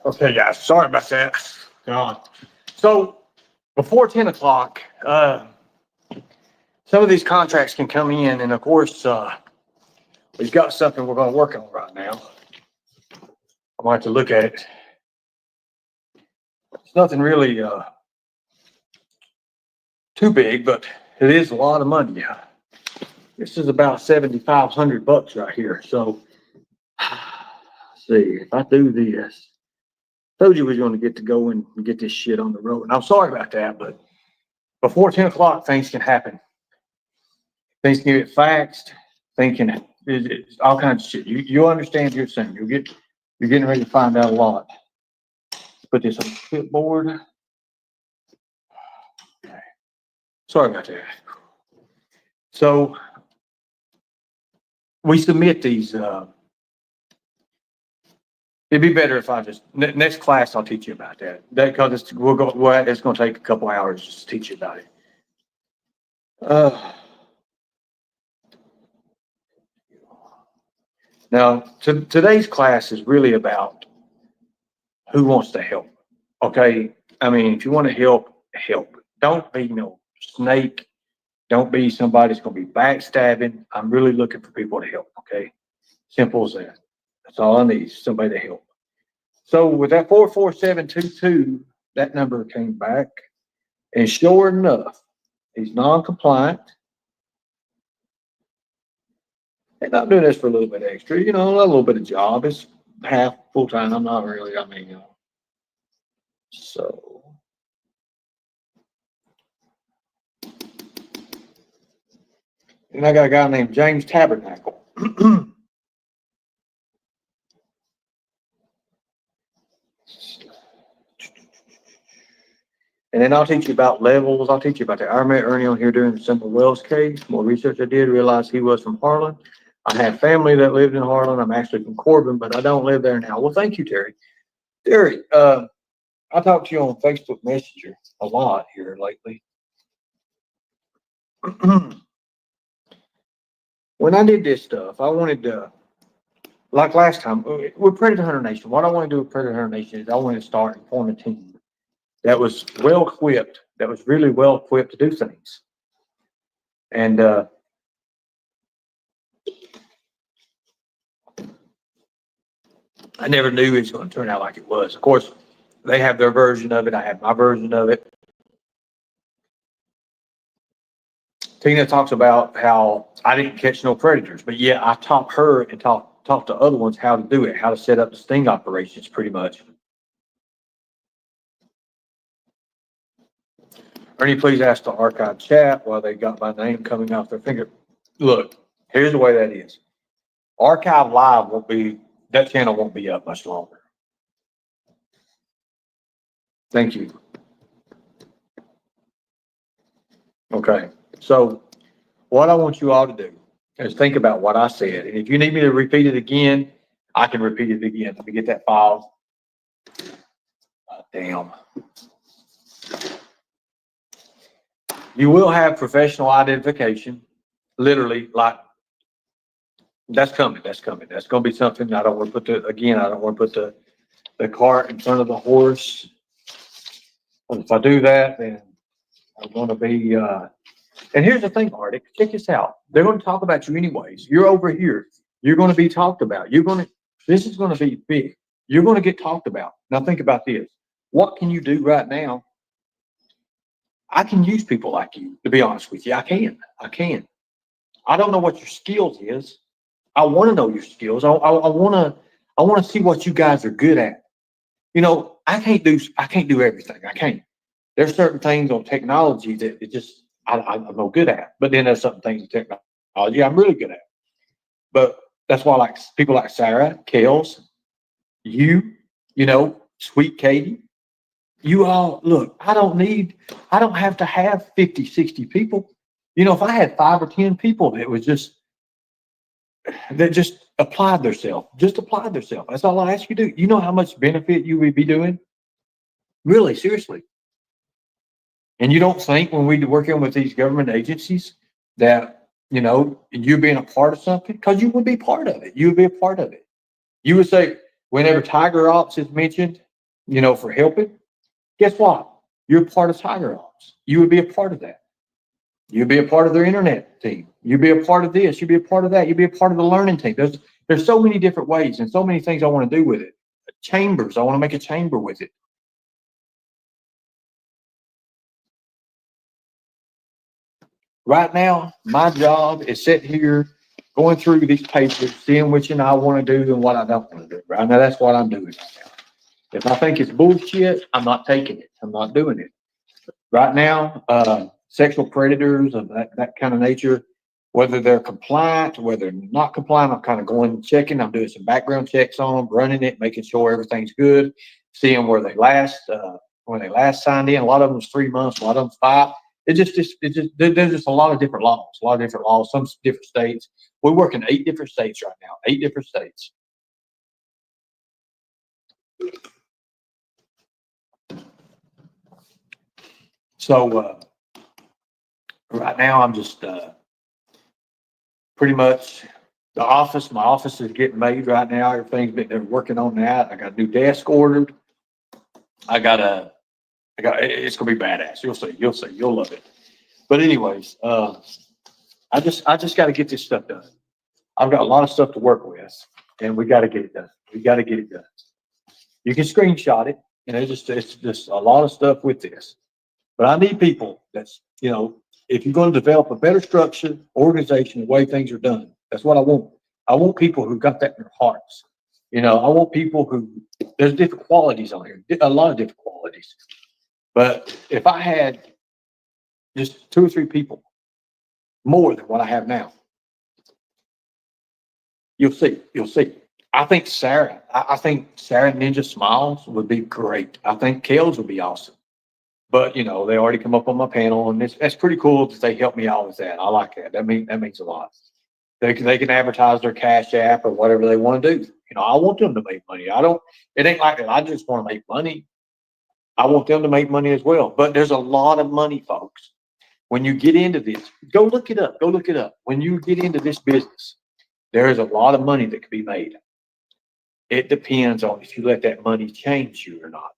Okay, guys, sorry about that. God. So before 10 o'clock, some of these contracts can come in, and of course, we've got something we're going to work on right now. I might have to look at it. It's nothing really too big, but it is a lot of money. Yeah. This is about $7,500 right here. So, let's see, if I do this, told you we was going to get to go and get this shit on the road. And I'm sorry about that, but before 10 o'clock, things can happen. Things can get faxed. Things can, it's all kinds of shit. You understand your thing. You're getting ready to find out a lot. Put this on the clipboard. Okay. Sorry about that. So we submit these. It'd be better if I just next class I'll teach you about that. Because it's going to take a couple hours just to teach you about it. Now, today's class is really about who wants to help. Okay, I mean, if you want to help, help. Don't be no snake. Don't be somebody that's going to be backstabbing. I'm really looking for people to help. Okay, simple as that. That's all I need, somebody to help. So with that 44722, that number came back, and sure enough, he's non-compliant. And I'm doing this for a little bit extra, a little bit of job. It's half full time. I'm not really, so. And I got a guy named James Tabernacle. And then I'll teach you about levels. I'll teach you about that. I met Ernie on here during the Simple Wells case. More research I did, realized he was from Harlan. I had family that lived in Harlan. I'm actually from Corbin, but I don't live there now. Well, thank you, Terry. Terry, I talked to you on Facebook Messenger a lot here lately. When I did this stuff, I wanted to, like last time, with Predator Hunter Nation, what I want to do with Predator Hunter Nation is I want to start and form a team that was well equipped, that was really well equipped to do things. And I never knew it was going to turn out like it was. Of course, they have their version of it. I have my version of it. Tina talks about how I didn't catch no predators, but yeah, I taught her and taught the other ones how to do it, how to set up the sting operations pretty much. Ernie, please ask the archive chat why they got my name coming off their finger. Look, here's the way that is. Archive Live won't be, that channel won't be up much longer. Thank you. Okay, so what I want you all to do is think about what I said. And if you need me to repeat it again, I can repeat it again. Let me get that file. Oh, damn. You will have professional identification, literally, like that's coming. That's coming. That's going to be something I don't want to put I don't want to put the cart in front of the horse. But if I do that, then I'm going to be, and here's the thing, Arctic, check this out. They're going to talk about you anyways. You're over here. You're going to be talked about. This is going to be big. You're going to get talked about. Now think about this. What can you do right now? I can use people like you, to be honest with you. I can. I don't know what your skills is. I want to know your skills. I want to see what you guys are good at. I can't do everything. I can't. There's certain things on technology that I'm no good at. But then there's certain things in technology I'm really good at. But that's why people like Sarah, Kels, Sweet Katie, you all, look, I don't have to have 50, 60 people. If I had 5 or 10 people that just applied themselves, That's all I ask you to do. You know how much benefit you would be doing? Really, seriously. And you don't think when we're working with these government agencies that, you being a part of something, because you would be part of it. You would be a part of it. You would say, whenever Tiger Ops is mentioned, for helping, guess what? You're part of Tiger Ops. You would be a part of that. You'd be a part of their internet team. You'd be a part of this. You'd be a part of that. You'd be a part of the learning team. There's so many different ways and so many things I want to do with it. Chambers. I want to make a chamber with it. Right now, my job is sitting here going through these papers, seeing which one I want to do and what I don't want to do. Right now, that's what I'm doing right now. If I think it's bullshit, I'm not taking it. I'm not doing it. Right now, sexual predators of that kind of nature, whether they're compliant, whether they're not compliant, I'm kind of going and checking. I'm doing some background checks on them, running it, making sure everything's good, seeing where they last signed in. A lot of them is 3 months, a lot of them 5. There's just a lot of different laws, some different states. We work in 8 different states right now, 8 different states. So right now I'm just pretty much my office is getting made right now. They're working on that. I got a new desk ordered. It's gonna be badass. You'll see, you'll love it. But anyways, I just got to get this stuff done. I've got a lot of stuff to work with, and we got to get it done. We got to get it done. You can screenshot it, and it's just a lot of stuff with this. But I need people that's, if you're going to develop a better structure, organization, the way things are done, that's what I want. I want people who got that in their hearts. I want people there's different qualities on here, a lot of different qualities. But if I had just 2 or 3 people more than what I have now, you'll see. I think Sarah Ninja Smiles would be great. I think Kales would be awesome. But they already come up on my panel, and that's pretty cool that they help me out with that. I like that. That means a lot. They can advertise their Cash App or whatever they want to do. I want them to make money. It ain't like that. I just want to make money. I want them to make money as well. But there's a lot of money, folks. When you get into this, go look it up. When you get into this business, there is a lot of money that can be made. It depends on if you let that money change you or not.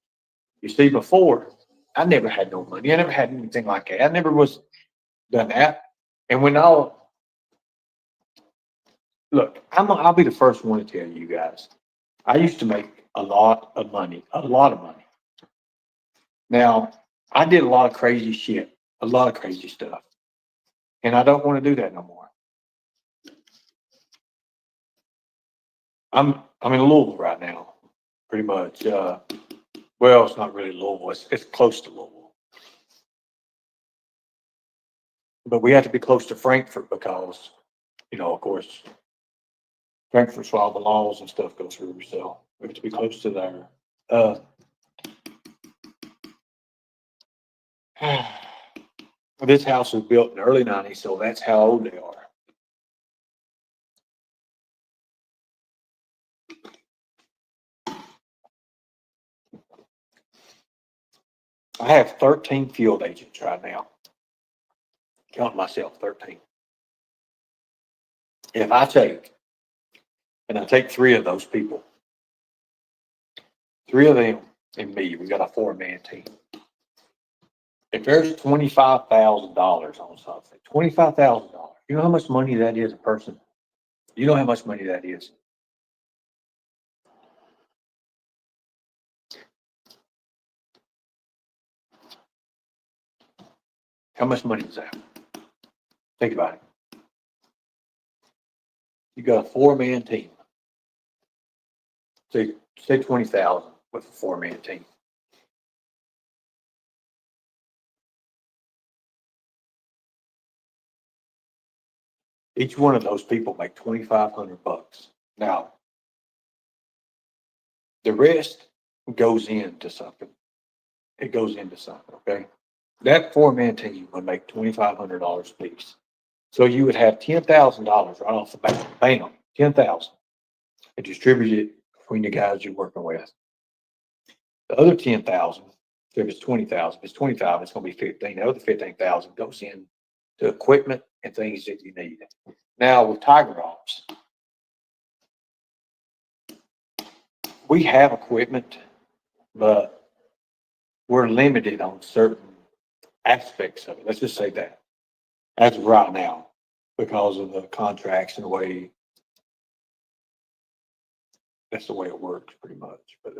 You see, before, I never had no money. I never had anything like that. I never was done that. And I'll be the first one to tell you guys, I used to make a lot of money. Now, I did a lot of crazy shit, a lot of crazy stuff. And I don't want to do that no more. I'm in Louisville right now, pretty much. Well, it's not really Louisville. It's close to Louisville. But we have to be close to Frankfurt because, of course, Frankfurt's where all the laws and stuff go through. So we have to be close to there. This house was built in the early 90s, so that's how old they are. I have 13 field agents right now. Count myself, 13. If I take 3 of those people, 3 of them and me, we got a 4-man team. If there's $25,000 on something, $25,000, you know how much money that is a person? You know how much money that is? How much money is that? Think about it. You got a 4-man team. Say 20,000 with a 4-man team. Each one of those people make $2,500. Now, the rest goes into something. It goes into something, okay? That 4-man team would make $2,500 a piece. So you would have $10,000 right off the bat. Bam, 10,000. And distribute it between the guys you're working with. The other 10,000, if it's 20,000, if it's 25, it's going to be 15. The other 15,000 goes in to equipment and things that you need. Now with Tiger Ops, we have equipment, but we're limited on certain aspects of it. Let's just say that as of right now, because of the contracts and the way that's the way it works pretty much. But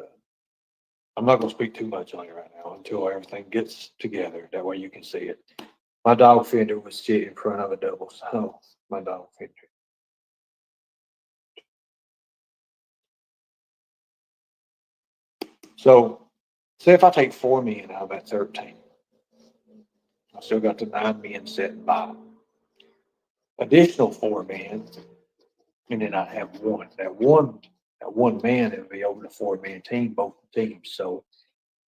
I'm not going to speak too much on it right now until everything gets together. That way you can see it. My dog fender was sit in front of a double. So my dog fender. So say if I take 4 men out of that 13, I still got the 9 men sitting by. Additional 4 men, and then I have one. That one man that would be over the 4-man team, both teams. So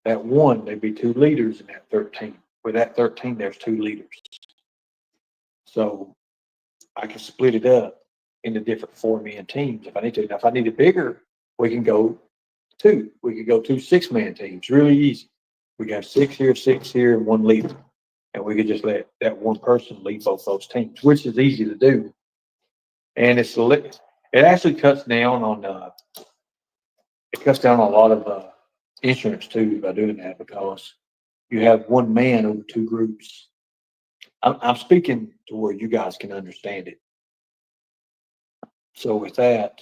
that one, there'd be 2 leaders in that 13. With that 13, there's 2 leaders. So I can split it up into different 4-man teams if I need to. Now, if I need it bigger, we can go 2. We could go 2 6-man teams. Really easy. We got 6 here, and 1 leader. And we could just let that one person lead both those teams, which is easy to do. And it actually cuts down on a lot of insurance too by doing that, because you have 1 man over 2 groups. I'm speaking to where you guys can understand it. So with that,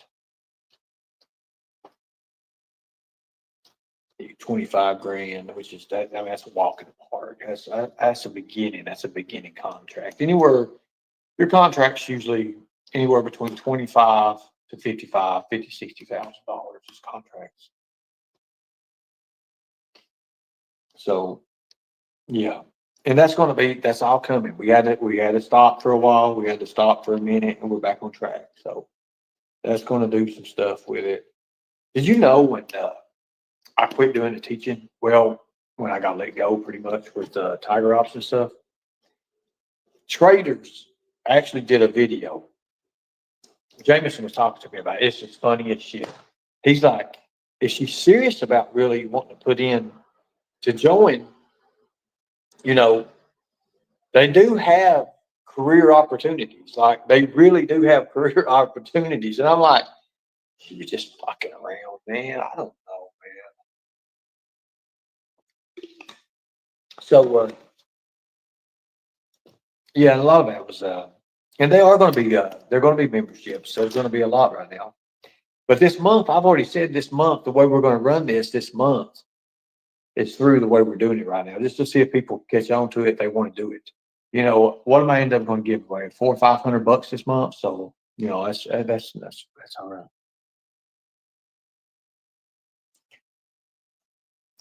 25 grand, which is that. I mean, that's a walk in the park. That's a beginning. That's a beginning contract. Your contract's usually anywhere between 25 to 55, $60,000 is contracts. So yeah. And that's all coming. We had to stop for a while. We had to stop for a minute, and we're back on track. So that's going to do some stuff with it. Did you know when I quit doing the teaching? Well, when I got let go pretty much with Tiger Ops and stuff, traders actually did a video. Jameson was talking to me about it. It's just funny as shit. He's like, is she serious about really wanting to put in to join? They do have career opportunities. Like, they really do have career opportunities. And I'm like, you're just fucking around, man. I don't know, man. So, yeah, a lot of that was, and they are going to be, they're going to be memberships. So there's going to be a lot right now. But this month, I've already said this month, the way we're going to run this month is through the way we're doing it right now, just to see if people catch on to it, if they want to do it. What am I end up going to give away? $400 or $500 this month. So, that's all right.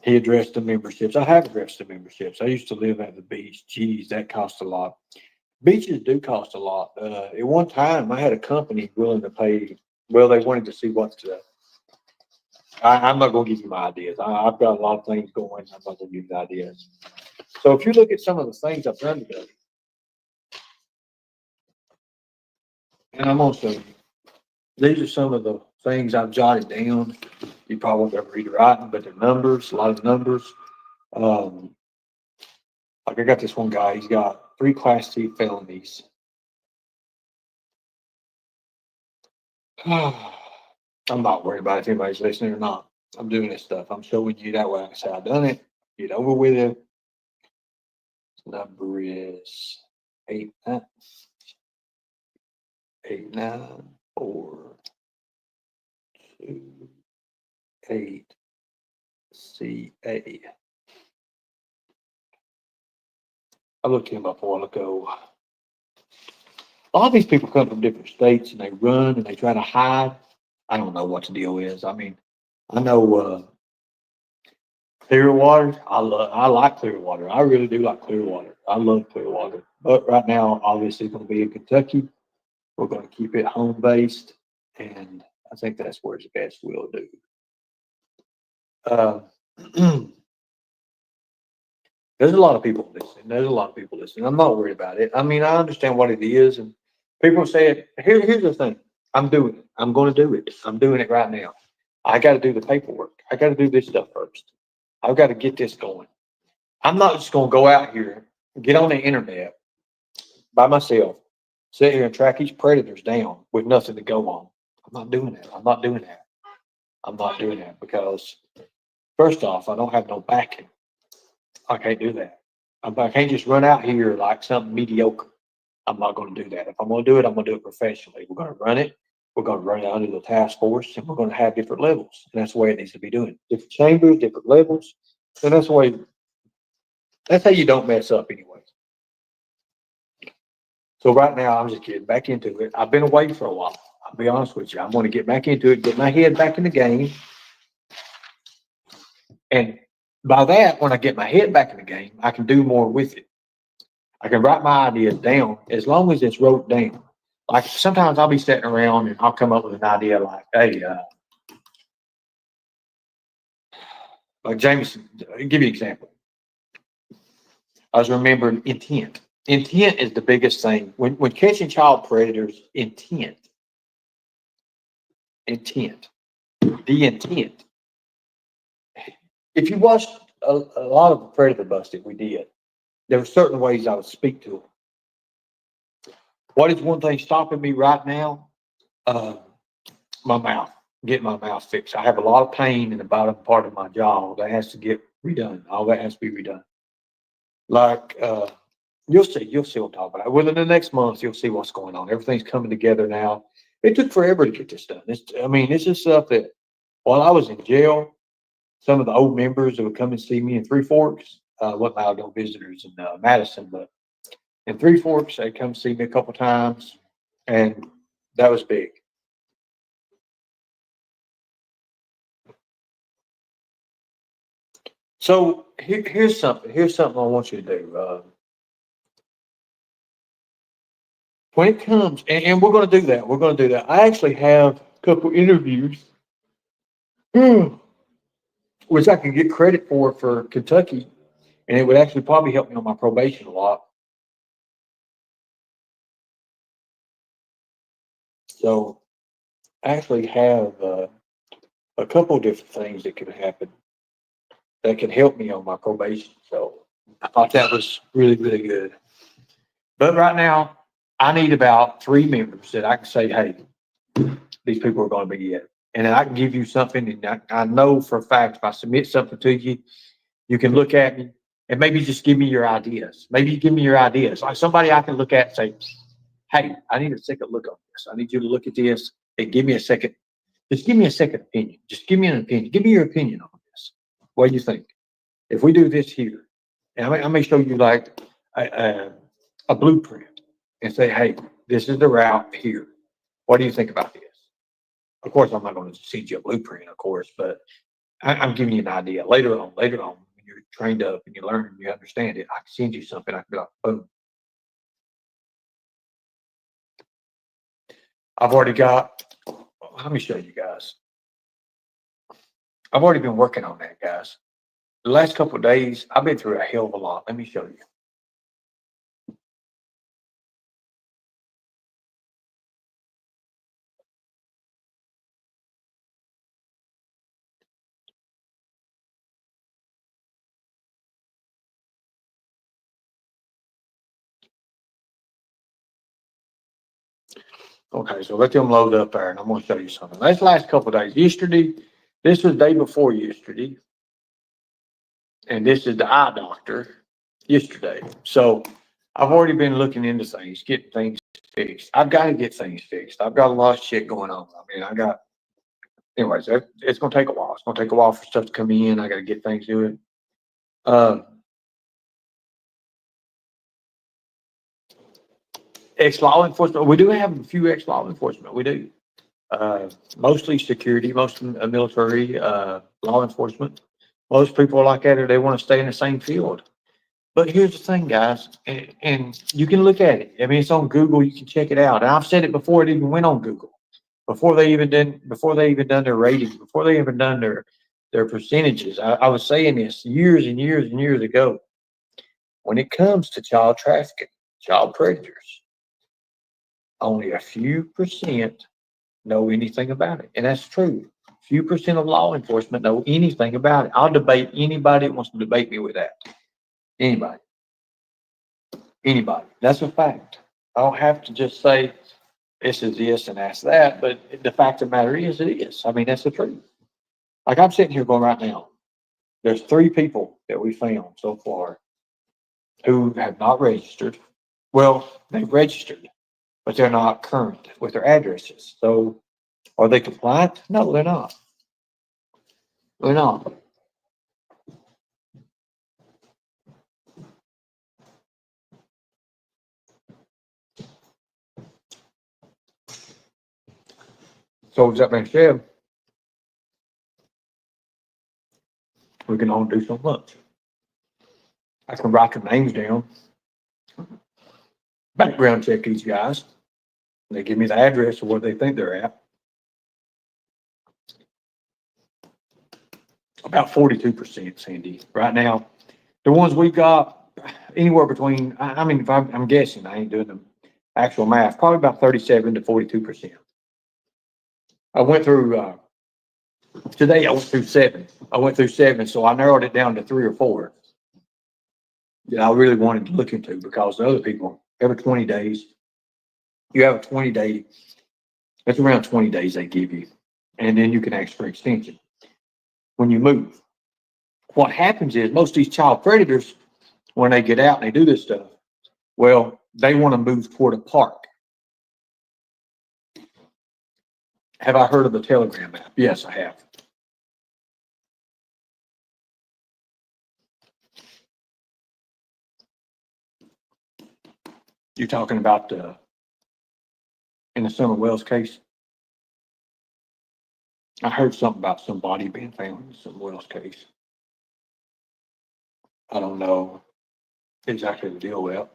He addressed the memberships. I have addressed the memberships. I used to live at the beach. Geez, that cost a lot. Beaches do cost a lot. At one time, I had a company willing to pay. Well, they wanted to see what I'm not going to give you my ideas. I've got a lot of things going. I'm not going to give you ideas. So if you look at some of the things I've done today, and I'm going to show you, these are some of the things I've jotted down. You probably won't ever read it writing, but the numbers, a lot of numbers. Like I got this one guy, he's got 3 Class C felonies. I'm not worried about if anybody's listening or not. I'm doing this stuff. I'm showing you that way. I say I've done it. Get over with it. Number is 89494288CA. I looked him up a while ago. A lot of these people come from different states and they run and they try to hide. I don't know what the deal is. I mean, I know Clearwater. I like Clearwater. I really do like Clearwater. I love Clearwater. But right now, obviously, going to be in Kentucky. We're going to keep it home based, and I think that's where it's best we'll do. There's a lot of people listening. I'm not worried about it. I mean, I understand what it is, and people say, here's the thing. I'm doing it. I'm going to do it. I'm doing it right now. I got to do the paperwork. I got to do this stuff first. I've got to get this going. I'm not just going to go out here, get on the internet by myself, sit here and track these predators down with nothing to go on. I'm not doing that. I'm not doing that because First off, I don't have no backing. I can't do that. I can't just run out here like something mediocre. I'm not going to do that. If I'm going to do it, I'm going to do it professionally. We're going to run it. We're going to run it under the task force, and we're going to have different levels. And that's the way it needs to be doing. Different chambers, different levels. And that's the way. That's how you don't mess up, anyway. So right now, I'm just getting back into it. I've been away for a while. I'll be honest with you. I'm going to get back into it, get my head back in the game. And by that, when I get my head back in the game, I can do more with it. I can write my ideas down as long as it's wrote down. Like sometimes I'll be sitting around and I'll come up with an idea like, hey, like Jameson, I'll give you an example. I was remembering intent. Intent is the biggest thing. When catching child predators, intent. The intent. If you watched a lot of Predator Busted, we did. There were certain ways I would speak to them. What is one thing stopping me right now? My mouth. Getting my mouth fixed. I have a lot of pain in the bottom part of my jaw that has to get redone. All that has to be redone. Like, you'll see what I'm talking about. Within the next month, you'll see what's going on. Everything's coming together now. It took forever to get this done. It's just stuff that while I was in jail, some of the old members that would come and see me in Three Forks, wasn't allowed no visitors in Madison, but in Three Forks, they come see me a couple times, and that was big. So here's something I want you to do. When it comes, and we're going to do that. I actually have a couple interviews, which I can get credit for Kentucky, and it would actually probably help me on my probation a lot. So I actually have a couple different things that can happen that can help me on my probation. So I thought that was really, really good. But right now, I need about 3 members that I can say, hey, these people are going to be it. And then I can give you something, and I know for a fact if I submit something to you, you can look at me and maybe just give me your ideas. Maybe you give me your ideas. Like somebody I can look at and say, hey, I need a second look on this. I need you to look at this and give me a second. Just give me a second opinion. Just give me an opinion. Give me your opinion on this. What do you think? If we do this here, and I may show you like a blueprint and say, hey, this is the route here. What do you think about this? Of course, I'm not going to send you a blueprint, of course, but I'm giving you an idea. Later on, when you're trained up and you learn and you understand it, I can send you something. I can be like, boom. I've already got, let me show you guys. I've already been working on that, guys. The last couple of days, I've been through a hell of a lot. Let me show you. Okay, so let them load up there, and I'm going to show you something. That's the last couple of days. Yesterday, this was the day before yesterday, and this is the eye doctor yesterday. So I've already been looking into things, getting things fixed. I've got to get things fixed. I've got a lot of shit going on. I mean, anyways, it's going to take a while. It's going to take a while for stuff to come in. I got to get things doing. Ex-law enforcement. We do have a few ex-law enforcement. We do. Mostly security, most military, law enforcement. Most people like that, they want to stay in the same field. But here's the thing, guys, and you can look at it. I mean, it's on Google. You can check it out. And I've said it before it even went on Google. Before they even done their ratings, before they even done their percentages. I was saying this years and years and years ago. When it comes to child trafficking, child predators, only a few percent know anything about it. And that's true. Few percent of law enforcement know anything about it. I'll debate anybody that wants to debate me with that. Anybody. That's a fact. I don't have to just say this is this and that's that, but the fact of the matter is it is. I mean, that's the truth. Like I'm sitting here going right now, there's 3 people that we found so far who have not registered. Well, they've registered, but they're not current with their addresses. So are they compliant? No, they're not. They're not. So with that being said, we can only do so much. I can write their names down, background check these guys. They give me the address of where they think they're at. About 42%, Sandy. Right now, the ones we got, anywhere between, I mean, if I'm guessing, I ain't doing the actual math, probably about 37 to 42%. I went through, today I went through 7. So I narrowed it down to 3 or 4 that I really wanted to look into, because the other people, every 20 days, you have a 20-day, it's around 20 days they give you, and then you can ask for extension when you move. What happens is most of these child predators, when they get out and they do this stuff, well, they want to move toward a park. Have I heard of the Telegram app? Yes, I have. You're talking about in the Summer Wells case? I heard something about some body being found in the Summer Wells case. I don't know exactly the deal with it.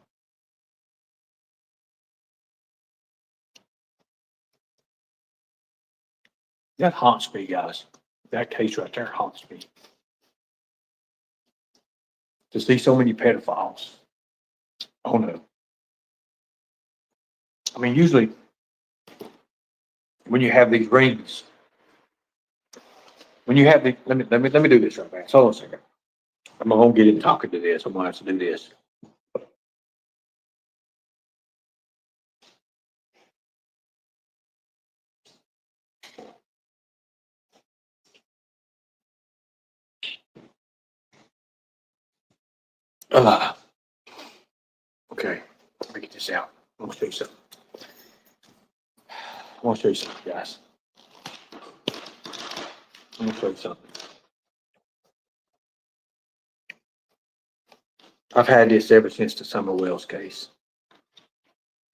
That haunts me, guys. That case right there haunts me. To see so many pedophiles. Oh no. I mean, usually when you have these rings, when you have the, let me do this right back. Hold on a second. I'm gonna get into talking to this. I'm gonna have to do this. Okay, let me get this out. I'm gonna show you something. I want to show you something, guys. I'm gonna show you something. I've had this ever since the Summer Wells case.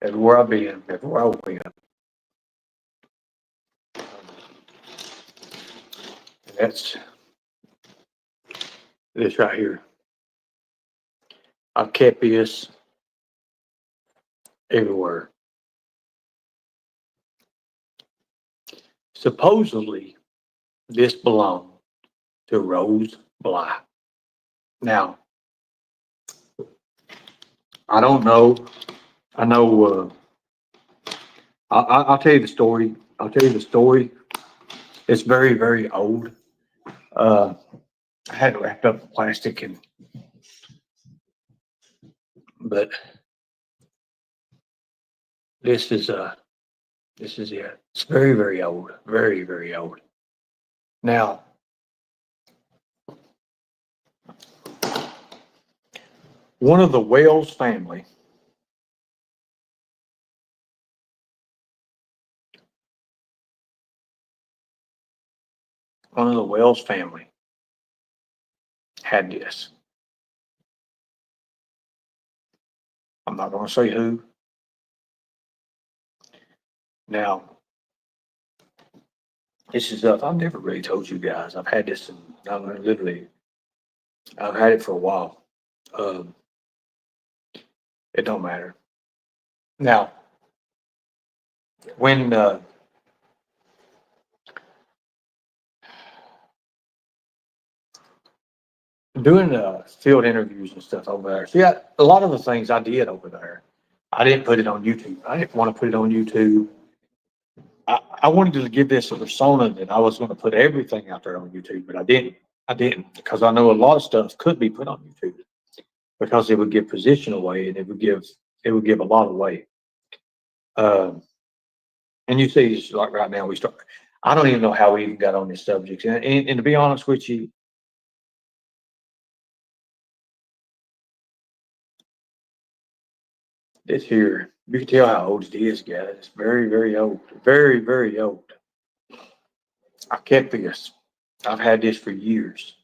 Everywhere I've been, everywhere I've been. That's this right here. I've kept this everywhere. Supposedly, this belonged to Rose Bly. Now, I don't know. I know. I'll tell you the story. It's very, very old. I had it wrapped up in plastic, but this is it. It's very, very old. Very, very old. Now, one of the Wells family had this. I'm not going to say who. Now, this is up. I've never really told you guys. I've had this, I've had it for a while. It don't matter. Now, when doing field interviews and stuff over there, see, a lot of the things I did over there, I didn't put it on YouTube. I didn't want to put it on YouTube. I wanted to give this a persona that I was going to put everything out there on YouTube, but I didn't. Because I know a lot of stuff could be put on YouTube because it would give position away and it would give a lot away. And you see, it's like right now I don't even know how we even got on this subject. And to be honest with you, This here, you can tell how old it is, guys. It's very, very old. Very, very old. I kept this. I've had this for years.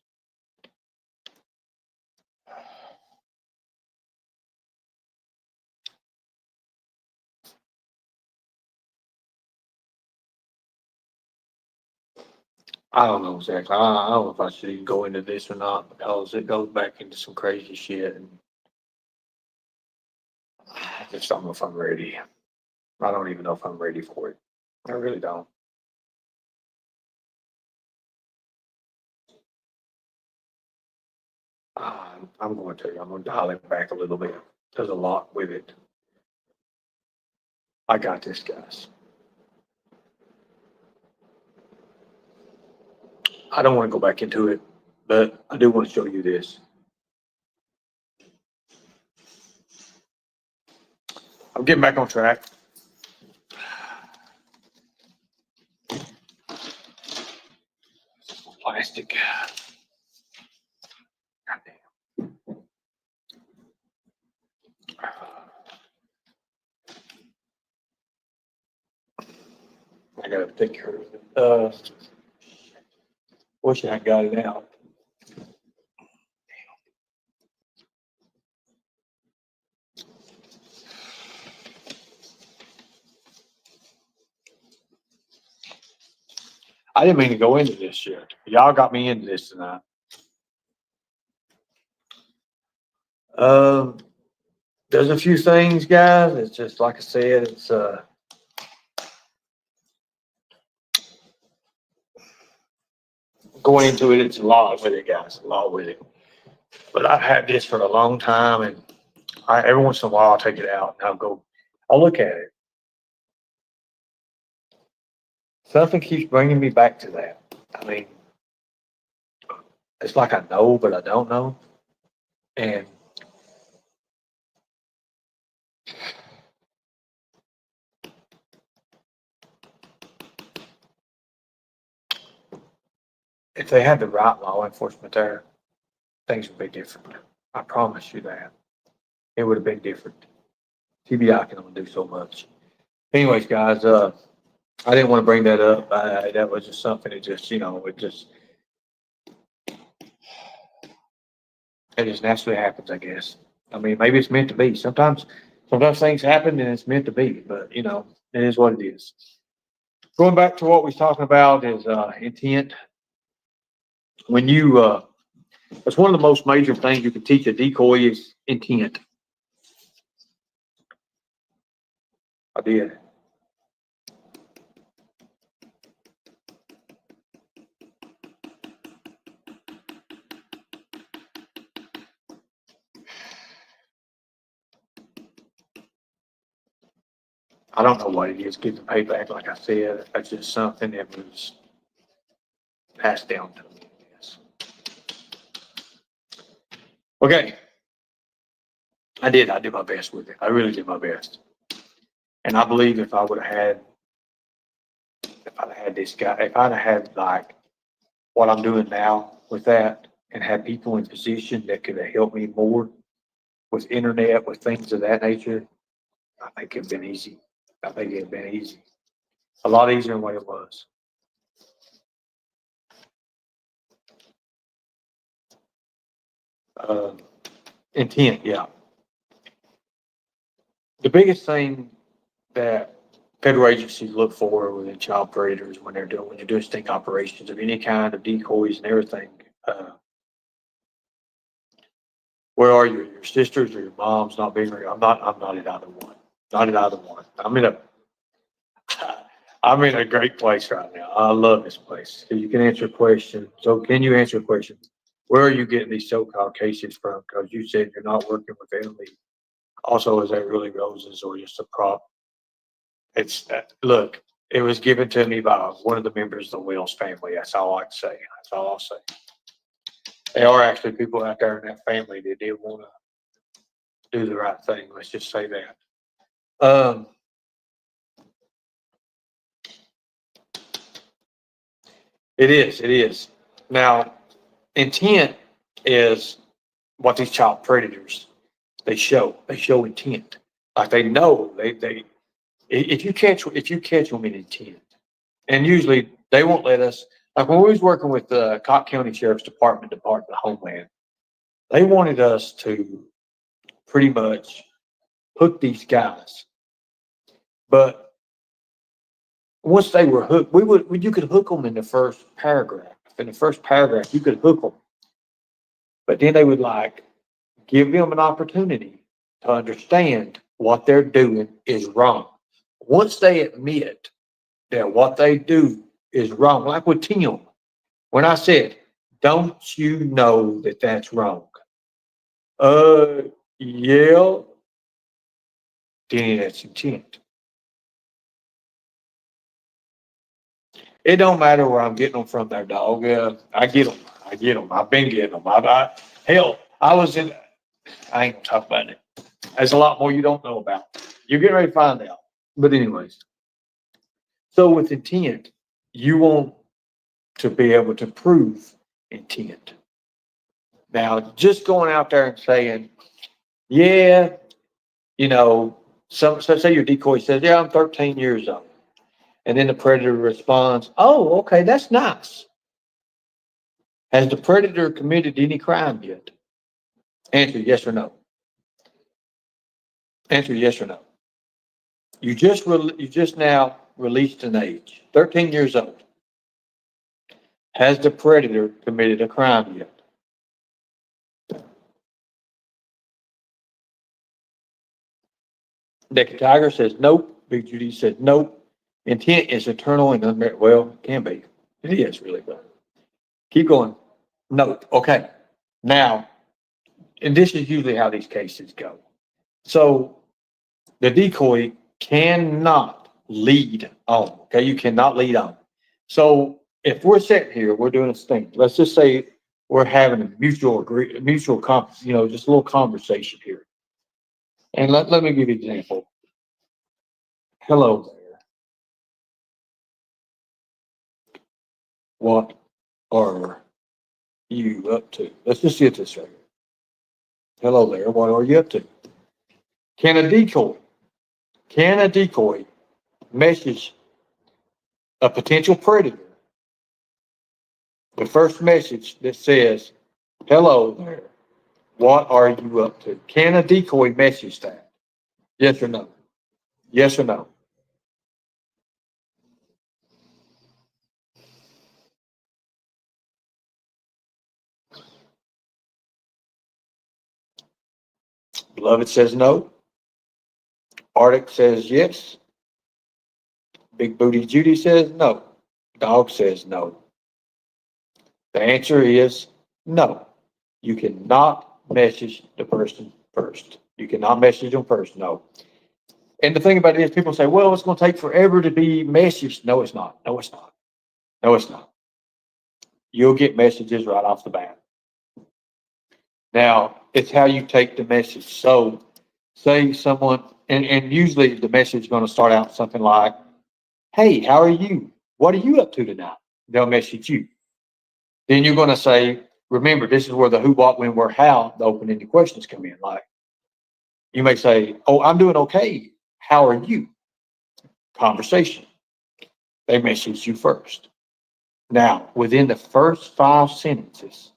I don't know exactly. I don't know if I should even go into this or not because it goes back into some crazy shit, and I just don't know if I'm ready. I don't even know if I'm ready for it. I really don't. I'm going to. I'm going to dial it back a little bit. There's a lot with it. I got this, guys. I don't want to go back into it, but I do want to show you this. I'm getting back on track. Plastic. Goddamn. I gotta take care of it. Wish I got it out. I didn't mean to go into this shit. Y'all got me into this tonight. There's a few things, guys. It's just like I said, it's going into it, it's a lot with it, guys. A lot with it. But I've had this for a long time, and every once in a while I'll take it out and I'll look at it. Something keeps bringing me back to that. I mean, it's like I know, but I don't know. And if they had the right law enforcement there, things would be different. I promise you that. It would have been different. TBI can only do so much. Anyways, guys, I didn't want to bring that up. That was just something that just, it just naturally happens, I guess. I mean, maybe it's meant to be. Sometimes things happen and it's meant to be, but it is what it is. Going back to what we're talking about is intent. When it's one of the most major things you can teach a decoy is intent. I did. I don't know what it is, getting payback, like I said. That's just something that was passed down to me, I guess. Okay. I did my best with it. I really did my best. And I believe if I'd have had this guy, if I'd have had like what I'm doing now with that and had people in position that could have helped me more with internet, with things of that nature, I think it'd been easy. I think it'd been easy. A lot easier than what it was. Intent, yeah. The biggest thing that federal agencies look for within child predators when you're doing sting operations of any kind of decoys and everything, where are your sisters or your moms not being real? I'm not at either one. Not at either one. I'm in a great place right now. I love this place. So you can answer a question. So can you answer a question? Where are you getting these so-called cases from? Because you said you're not working with Emily. Also, is that really roses or just a prop? Look, it was given to me by one of the members of the Wells family. That's all I can say. That's all I'll say. There are actually people out there in that family that did want to do the right thing. Let's just say that. It is. Now, intent is what these child predators, they show intent. Like they know if you catch them in intent, and usually they won't let us. Like when we was working with the Cobb County Sheriff's Department of Homeland, they wanted us to pretty much hook these guys, but once they were hooked, you could hook them in the first paragraph. In the first paragraph, you could hook them, but then they would like give them an opportunity to understand what they're doing is wrong. Once they admit that what they do is wrong, like with Tim, when I said, "Don't you know that that's wrong?" Yeah. Then that's intent. It don't matter where I'm getting them from there, dog. I get them. I get them. I've been getting them. Hell, I was in, I ain't gonna talk about it. There's a lot more you don't know about. You're getting ready to find out. But anyways, so with intent, you want to be able to prove intent. Now, just going out there and saying, yeah, you know, so say your decoy says, yeah, I'm 13 years old. And then the predator responds, oh, okay, that's nice. Has the predator committed any crime yet? Answer yes or no. Answer yes or no. You just now released an age, 13 years old. Has the predator committed a crime yet? Naked Tiger says nope. Big Judy says nope. Intent is eternal and unmerited. Well, it can be. It is really, but keep going. Nope. Okay. Now, and this is usually how these cases go. So the decoy cannot lead on. Okay, you cannot lead on. So if we're sitting here, we're doing this thing. Let's just say we're having a mutual, just a little conversation here. And let me give you an example. Hello there. What are you up to? Let's just get this right. Hello there. What are you up to? Can a decoy message a potential predator? The first message that says, hello there. What are you up to? Can a decoy message that? Yes or no? Yes or no? Beloved says no. Arctic says yes. Big Booty Judy says no. Dog says no. The answer is no. You cannot message the person first. You cannot message them first. No. And the thing about it is people say, well, it's going to take forever to be messaged. No, it's not. No, it's not. No, it's not. You'll get messages right off the bat. Now, it's how you take the message. So say someone, and usually the message is going to start out something like, hey, how are you? What are you up to tonight? They'll message you. Then you're going to say, remember, this is where the who, what, when, where, how, the open-ended questions come in. Like, you may say, oh, I'm doing okay. How are you? Conversation. They message you first. Now, within the first 5 sentences,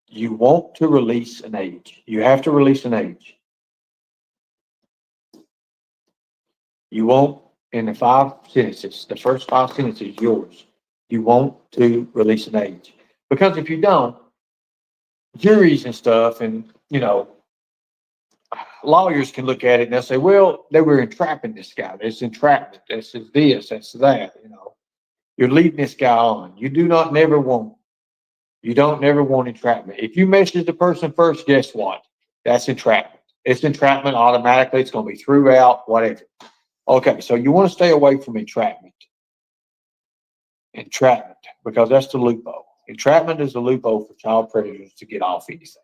you want to release an age. You have to release an age. You want, in the 5 sentences, the first 5 sentences, yours. You want to release an age. Because if you don't, juries and stuff, and, lawyers can look at it and they'll say, well, they were entrapping this guy. There's entrapment. This is this, that's that, You're leading this guy on. You don't never want entrapment. If you message the person first, guess what? That's entrapment. It's entrapment automatically. It's going to be throughout, whatever. Okay, so you want to stay away from entrapment. Entrapment, because that's the loophole. Entrapment is the loophole for child predators to get off anything.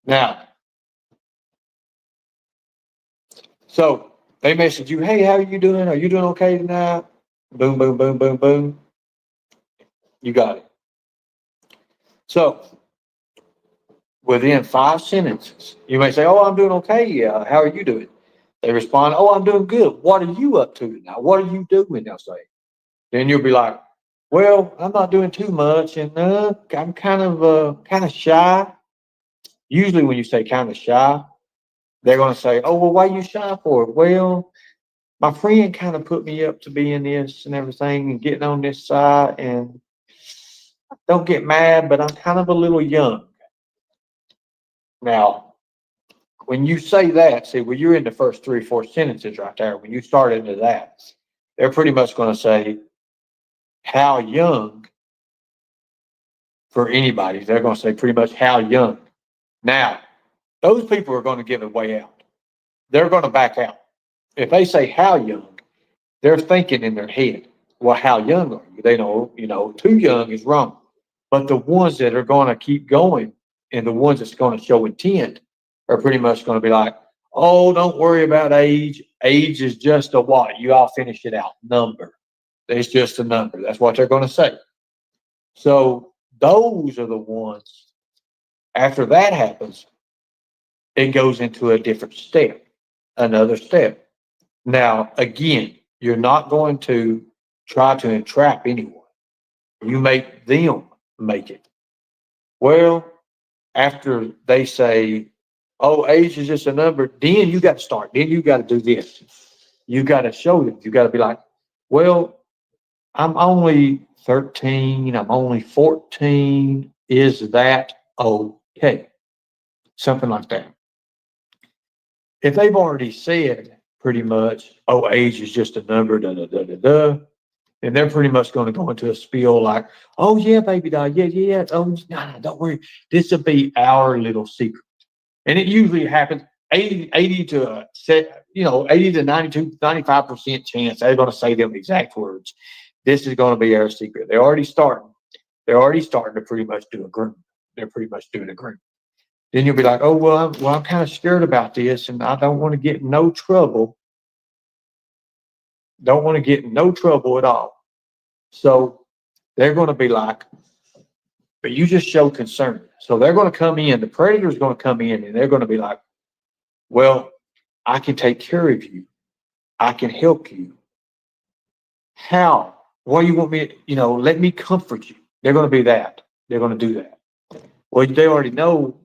Now, so they message you, hey, how are you doing? Are you doing okay tonight? Boom, boom, boom, boom, boom. You got it. So within 5 sentences, you may say, oh, I'm doing okay. Yeah. How are you doing? They respond, "Oh, I'm doing good. What are you up to now? What are you doing?" They'll say. Then you'll be like, "Well, I'm not doing too much, and I'm kind of shy." Usually, when you say kind of shy, they're going to say, "Oh, well, why are you shy for?" Well, my friend kind of put me up to be in this and everything and getting on this side, and don't get mad, but I'm kind of a little young. Now, when you say that, see, well, you're in the first 3 or 4 sentences right there. When you start into that, they're pretty much going to say, how young for anybody. They're going to say pretty much how young. Now, those people are going to give a way out. They're going to back out. If they say how young, they're thinking in their head, well, how young are you? They know, too young is wrong. But the ones that are going to keep going and the ones that's going to show intent are pretty much going to be like, oh, don't worry about age. Age is just a what? You all finish it out. Number. It's just a number. That's what they're going to say. So those are the ones, after that happens, it goes into a different step, another step. Now, again, you're not going to try to entrap anyone. You make them make it. Well, after they say, oh, age is just a number, then you got to start. Then you got to do this. You got to show them. You got to be like, well, I'm only 13. I'm only 14. Is that okay? Something like that. If they've already said pretty much, oh, age is just a number, and they're pretty much going to go into a spiel like, oh, yeah, baby doll, yeah. Oh, no, don't worry. This will be our little secret. And it usually happens 80 to 92, 95% chance they're going to say them exact words. This is going to be our secret. They're already starting to pretty much do a group. They're pretty much doing a group. Then you'll be like, oh, well, I'm kind of scared about this, and I don't want to get in no trouble. Don't want to get in no trouble at all. So they're going to be like, but you just show concern. So they're going to come in, the predator's going to come in, and they're going to be like, well, I can take care of you. I can help you. How? What do you want me to, let me comfort you. They're going to be that. They're going to do that. Well, they already know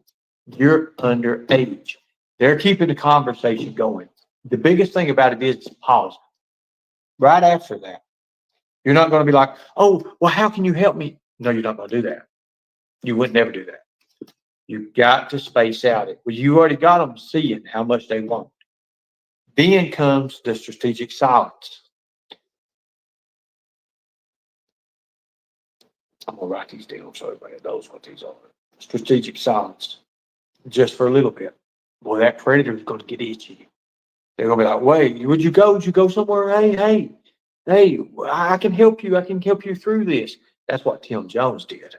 you're underage. They're keeping the conversation going. The biggest thing about it is pause. Right after that, you're not going to be like, oh, well, how can you help me? No, you're not going to do that. You would never do that. You got to space out it. Well, you already got them seeing how much they want. Then comes the strategic silence. I'm going to write these down so everybody knows what these are. Strategic silence. Just for a little bit. Boy, that predator is going to get itchy. They're going to be like, wait, would you go? Would you go somewhere? Hey, I can help you. I can help you through this. That's what Tim Jones did.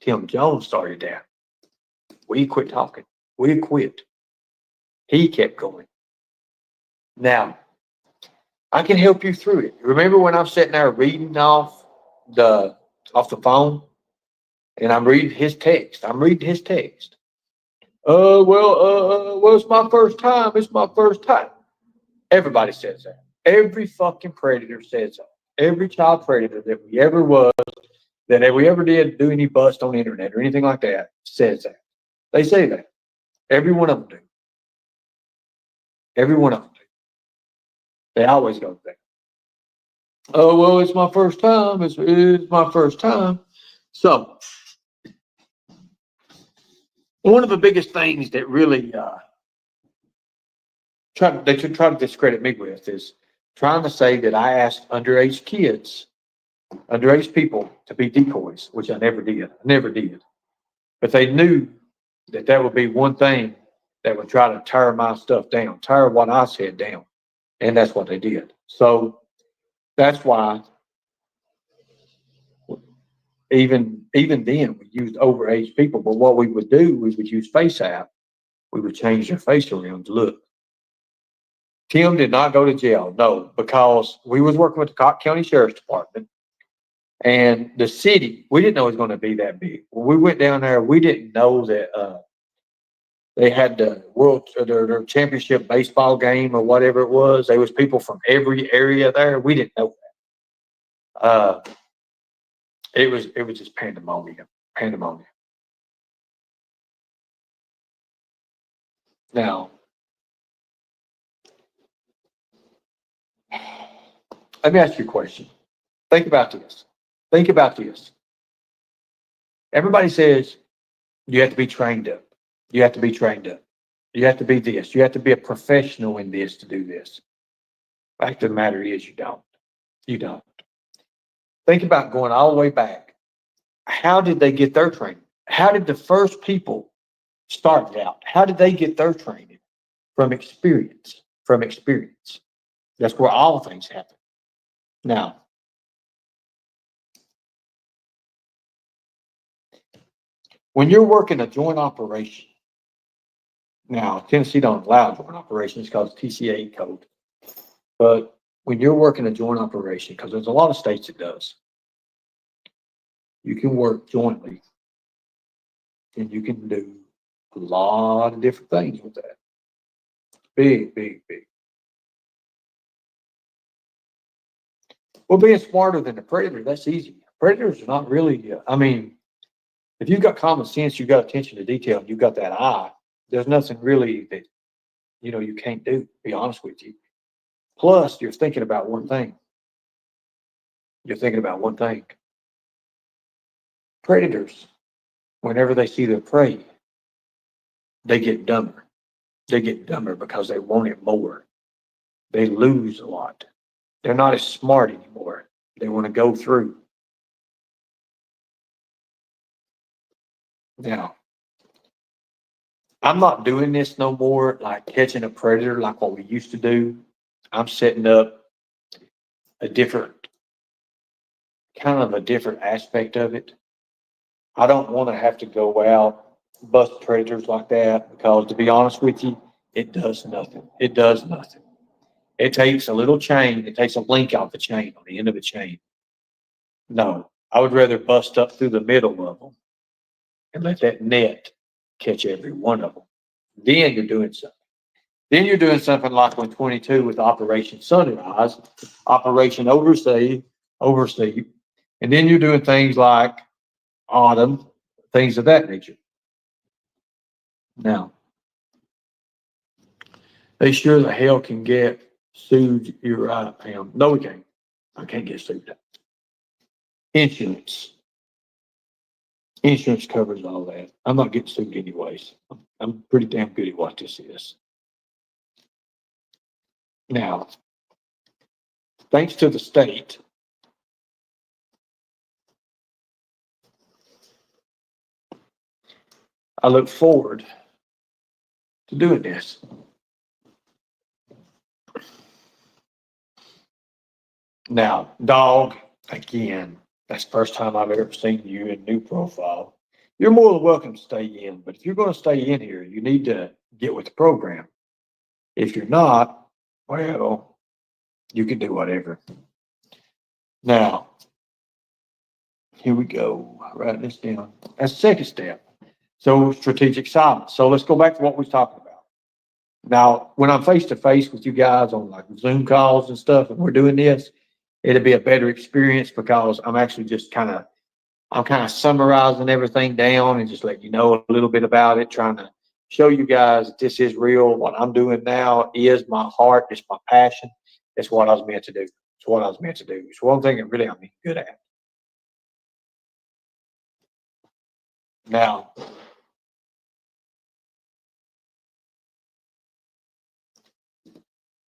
Tim Jones started that. We quit talking. We quit. He kept going. Now, I can help you through it. Remember when I'm sitting there reading off the phone and I'm reading his text. Well, it's my first time. It's my first time. Everybody says that. Every fucking predator says that. Every child predator that we ever was, that we ever did do any bust on the internet or anything like that, says that. They say that. Every one of them do. Every one of them do. They always go there. Oh, well, it's my first time. It's my first time. So, one of the biggest things that really they should try to discredit me with is trying to say that I asked underage people to be decoys, which I never did. But they knew that would be one thing that would try to tear my stuff down, tear what I said down. And that's what they did. So that's why even then we used overage people. But what we would do, we would use Face App. We would change their face around to look. Tim did not go to jail, no, because we was working with the Cobb County Sheriff's Department and the city. We didn't know it was going to be that big. When we went down there, we didn't know that they had the their championship baseball game or whatever it was. There was people from every area there. We didn't know that. It was just pandemonium. Pandemonium. Now, let me ask you a question. Think about this. Think about this. Everybody says you have to be trained up. You have to be trained up. You have to be this. You have to be a professional in this to do this. Fact of the matter is, you don't. You don't. Think about going all the way back. How did they get their training? How did the first people start out? How did they get their training? From experience. From experience. That's where all things happen. Now, when you're working a joint operation, now Tennessee don't allow joint operations because of TCA code. But when you're working a joint operation, because there's a lot of states that does, you can work jointly and you can do a lot of different things with that. Big, big, big. Well, being smarter than the predator, that's easy. Predators are not really, I mean, if you've got common sense, you've got attention to detail, and you've got that eye, there's nothing really that, you can't do, to be honest with you. Plus, you're thinking about one thing. You're thinking about one thing. Predators, whenever they see their prey, they get dumber. They get dumber because they want it more. They lose a lot. They're not as smart anymore. They want to go through. Now, I'm not doing this no more, like catching a predator like what we used to do. I'm setting up a different aspect of it. I don't want to have to go out, bust predators like that, because to be honest with you, it does nothing. It does nothing. It takes a little chain. It takes a link out the chain on the end of the chain. No, I would rather bust up through the middle of them and let that net catch every one of them. Then you're doing something. Then you're doing something like with 22 with Operation Sunrise, Operation Oversee, and then you're doing things like Autumn, things of that nature. Now, they sure the hell can get sued. You're right, Pam. No, we can't. I can't get sued. Insurance. Insurance covers all that. I'm not getting sued anyways. I'm pretty damn good at what this is. Now, thanks to the state, I look forward to doing this. Now, dog, again, that's the first time I've ever seen you in new profile. You're more than welcome to stay in, but if you're going to stay in here, you need to get with the program. If you're not, well, you can do whatever. Now, here we go. Write this down. That's the second step. So strategic silence. So let's go back to what we was talking about. Now, when I'm face to face with you guys on like Zoom calls and stuff, and we're doing this, it'll be a better experience because I'm actually just I'm kind of summarizing everything down and just letting you know a little bit about it, trying to show you guys that this is real. What I'm doing now is my heart, it's my passion. It's what I was meant to do. It's what I was meant to do. It's one thing that really I'm good at. Now,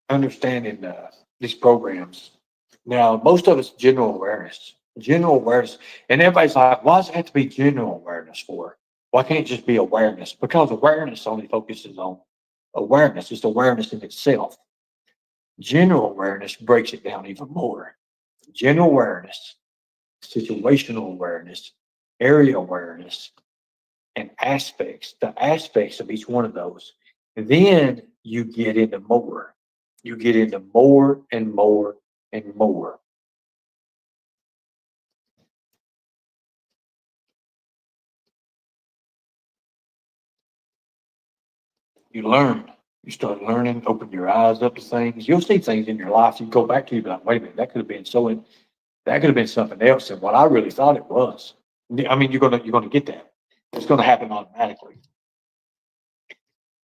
understanding these programs. Now, most of it's general awareness. General awareness. And everybody's like, why does it have to be general awareness for? Why can't it just be awareness? Because awareness only focuses on awareness. It's awareness in itself. General awareness breaks it down even more. General awareness, situational awareness, area awareness, and aspects, the aspects of each one of those. And then you get into more. You get into more and more and more. you learn. You start learning, open your eyes up to things. You'll see things in your life. You go back to, you be like, wait a minute, that could have been that could have been something else than what I really thought it was. I mean, you're gonna get that. It's gonna happen automatically.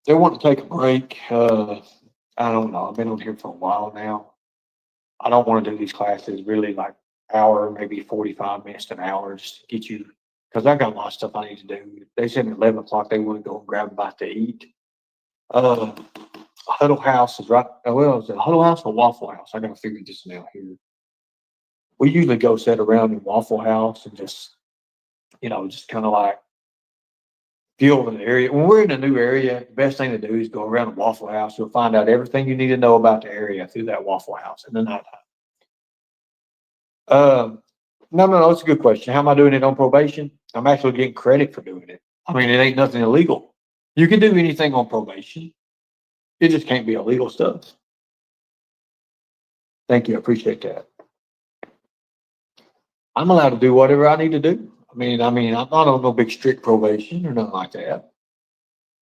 They want to take a break. I don't know. I've been on here for a while now. I don't want to do these classes really like hour, maybe 45 minutes to an hour, just to get you, because I got a lot of stuff I need to do. They said at 11 o'clock they want to go and grab a bite to eat. Huddle House is right. Well, is it Huddle House or Waffle House? I got to figure this one out here. We usually go sit around in Waffle House and just, just kind of like feel the area. When we're in a new area, the best thing to do is go around the Waffle House. You'll find out everything you need to know about the area through that Waffle House in the nighttime. No, it's a good question. How am I doing it on probation? I'm actually getting credit for doing it. I mean, it ain't nothing illegal. You can do anything on probation. It just can't be illegal stuff. Thank you. I appreciate that. I'm allowed to do whatever I need to do. I mean, I'm not on no big strict probation or nothing like that.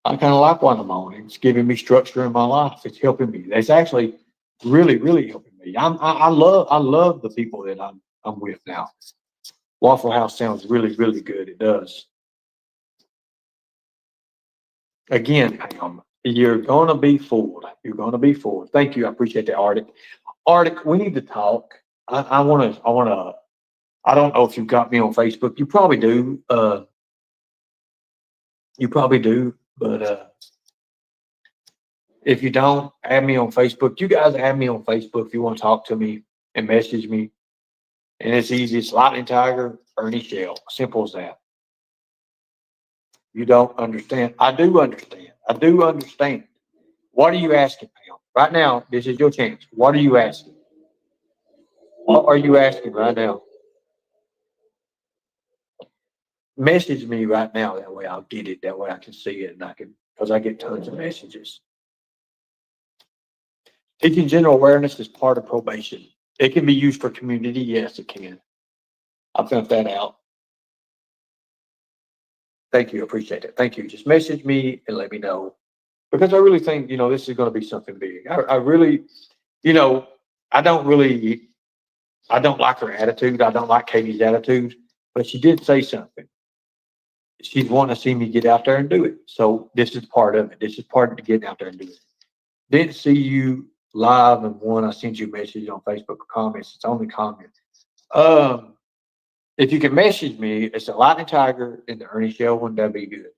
I kind of like what I'm on. It's giving me structure in my life. It's helping me. It's actually really, really helping me. I love the people that I'm with now. Waffle House sounds really, really good. It does. Again, Pam, you're gonna be fooled. You're gonna be fooled. Thank you. I appreciate that, Arctic. Arctic, we need to talk. I wanna. I don't know if you've got me on Facebook. You probably do. But if you don't, add me on Facebook. You guys add me on Facebook if you want to talk to me and message me. And it's easy. It's Lightning Tiger, Ernie Shell. Simple as that. You don't understand. I do understand. I do understand. What are you asking, Pam? Right now, this is your chance. What are you asking? What are you asking right now? Message me right now. That way I'll get it. That way I can see it because I get tons of messages. Teaching general awareness is part of probation. It can be used for community. Yes, it can. I found that out. Thank you. Appreciate it. Thank you. Just message me and let me know. Because I really think, this is going to be something big. I really, I don't like her attitude. I don't like Katie's attitude, but she did say something. She's wanting to see me get out there and do it. So this is part of it. This is part of getting out there and do it. Didn't see you live and I sent you a message on Facebook or comments. It's only comments. If you can message me, it's a Lightning Tiger and the Ernie Shell one, that'd be good.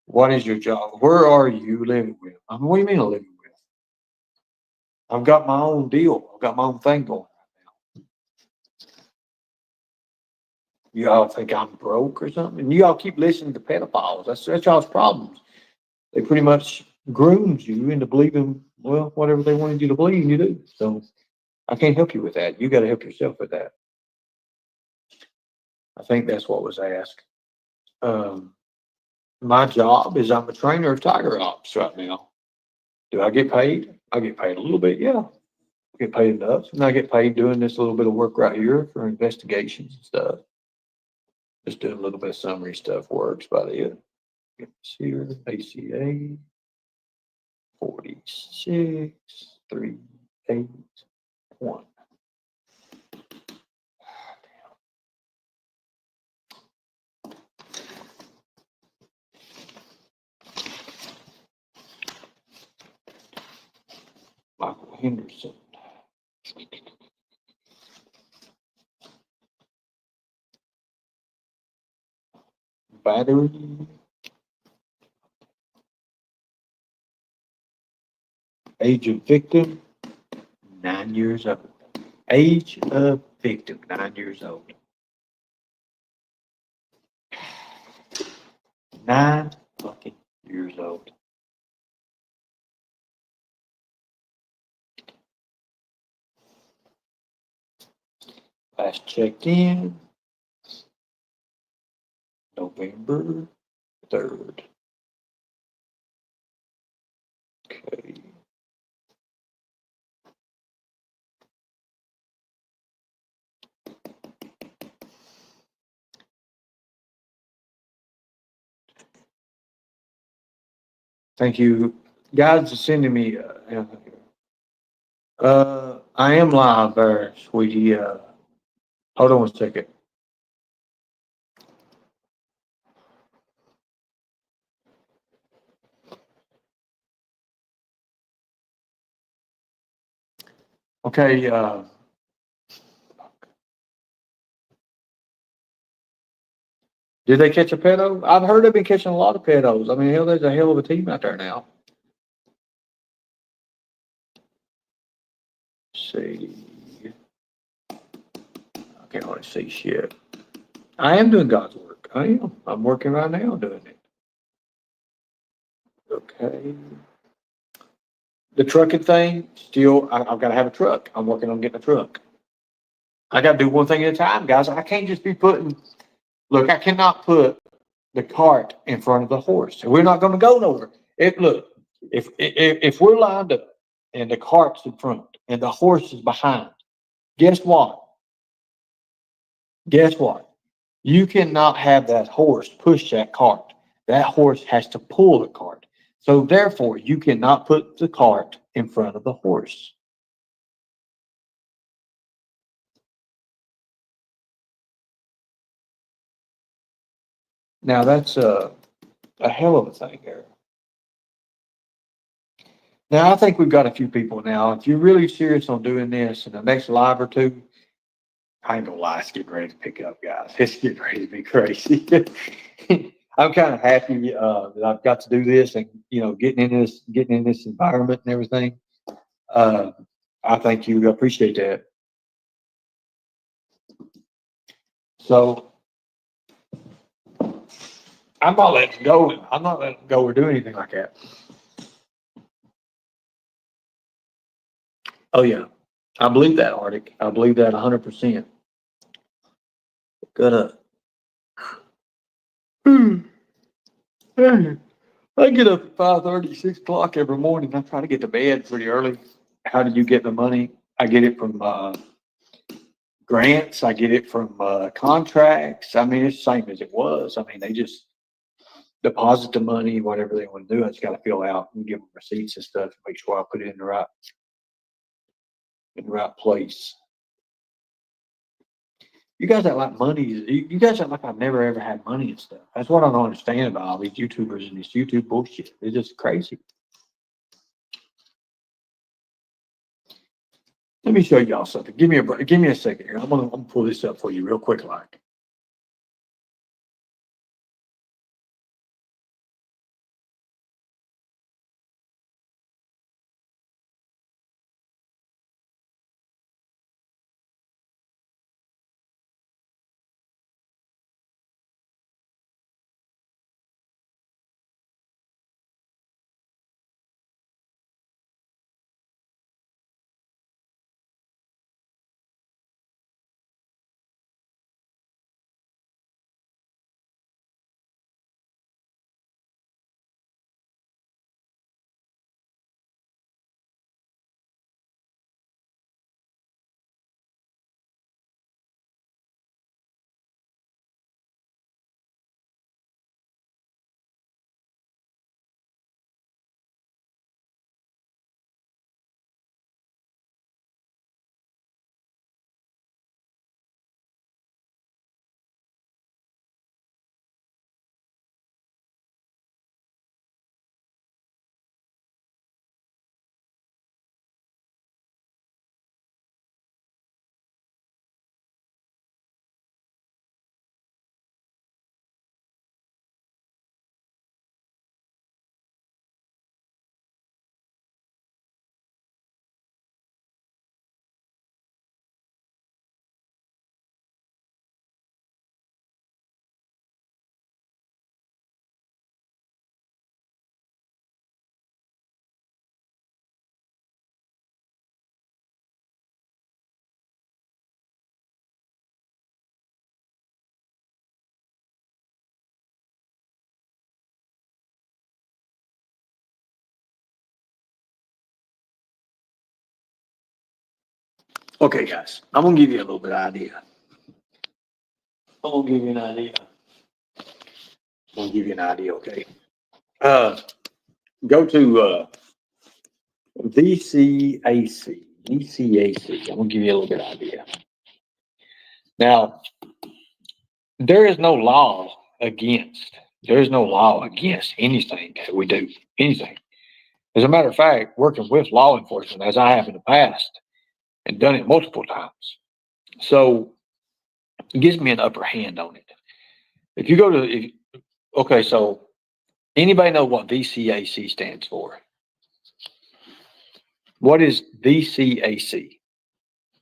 What is your job? Where are you living with? I mean, what do you mean I'm living with? I've got my own deal. I've got my own thing going right now. You all think I'm broke or something? And you all keep listening to pedophiles. That's y'all's problems. They pretty much groomed you into believing, well, whatever they wanted you to believe, you do. So I can't help you with that. You got to help yourself with that. I think that's what was asked. My job is I'm a trainer of Tiger Ops right now. Do I get paid? I get paid a little bit, yeah. I get paid enough. And I get paid doing this little bit of work right here for investigations and stuff. Just doing a little bit of summary stuff works about it. Get this here, ACA 46 381. Michael Henderson. Battery. Age of victim, 9 years old. Age of victim, 9 years old. 9 fucking years old. Last checked in November 3rd. Okay. Thank you. Guys are sending me, I am live there, sweetie. Hold on a second. Okay, did they catch a pedo? I've heard they've been catching a lot of pedos. I mean, hell, there's a hell of a team out there now. Let's see. I can't really see shit. I am doing God's work. I am. I'm working right now doing it. Okay. The trucking thing, still, I've got to have a truck. I'm working on getting a truck. I got to do one thing at a time, guys. I can't just be look, I cannot put the cart in front of the horse. We're not going to go nowhere. Look, if we're lined up and the cart's in front and the horse is behind, guess what? Guess what? You cannot have that horse push that cart. That horse has to pull the cart. So therefore, you cannot put the cart in front of the horse. Now that's a hell of a thing there. Now I think we've got a few people now. If you're really serious on doing this in the next live or two, I ain't gonna lie, it's getting ready to pick up, guys. It's getting ready to be crazy. I'm kind of happy that I've got to do this and getting in this environment and everything. I think you appreciate that. So I'm not letting go. I'm not letting go or do anything like that. Oh yeah, I believe that, Arctic. I believe that 100%. Gonna. I get up at 5:30, 6 o'clock every morning. I try to get to bed pretty early. How do you get the money? I get it from grants. I get it from contracts. I mean, it's the same as it was. I mean, they just deposit the money, whatever they want to do. I just got to fill out and give them receipts and stuff to make sure I put it in the right place. You guys act like money. You guys act like I've never ever had money and stuff. That's what I don't understand about all these YouTubers and this YouTube bullshit. It's just crazy. Let me show y'all something. Give me a second here. I'm gonna pull this up for you real quick, like. Okay, guys, I'm gonna give you a little bit of idea. I'm gonna give you an idea. Okay. go to VCAC. VCAC. I'm gonna give you a little bit of idea. Now, there is no law against anything that we do. Anything. As a matter of fact, working with law enforcement, as I have in the past, and done it multiple times. So it gives me an upper hand on it. If you go to, okay, so anybody know what VCAC stands for? What is VCAC?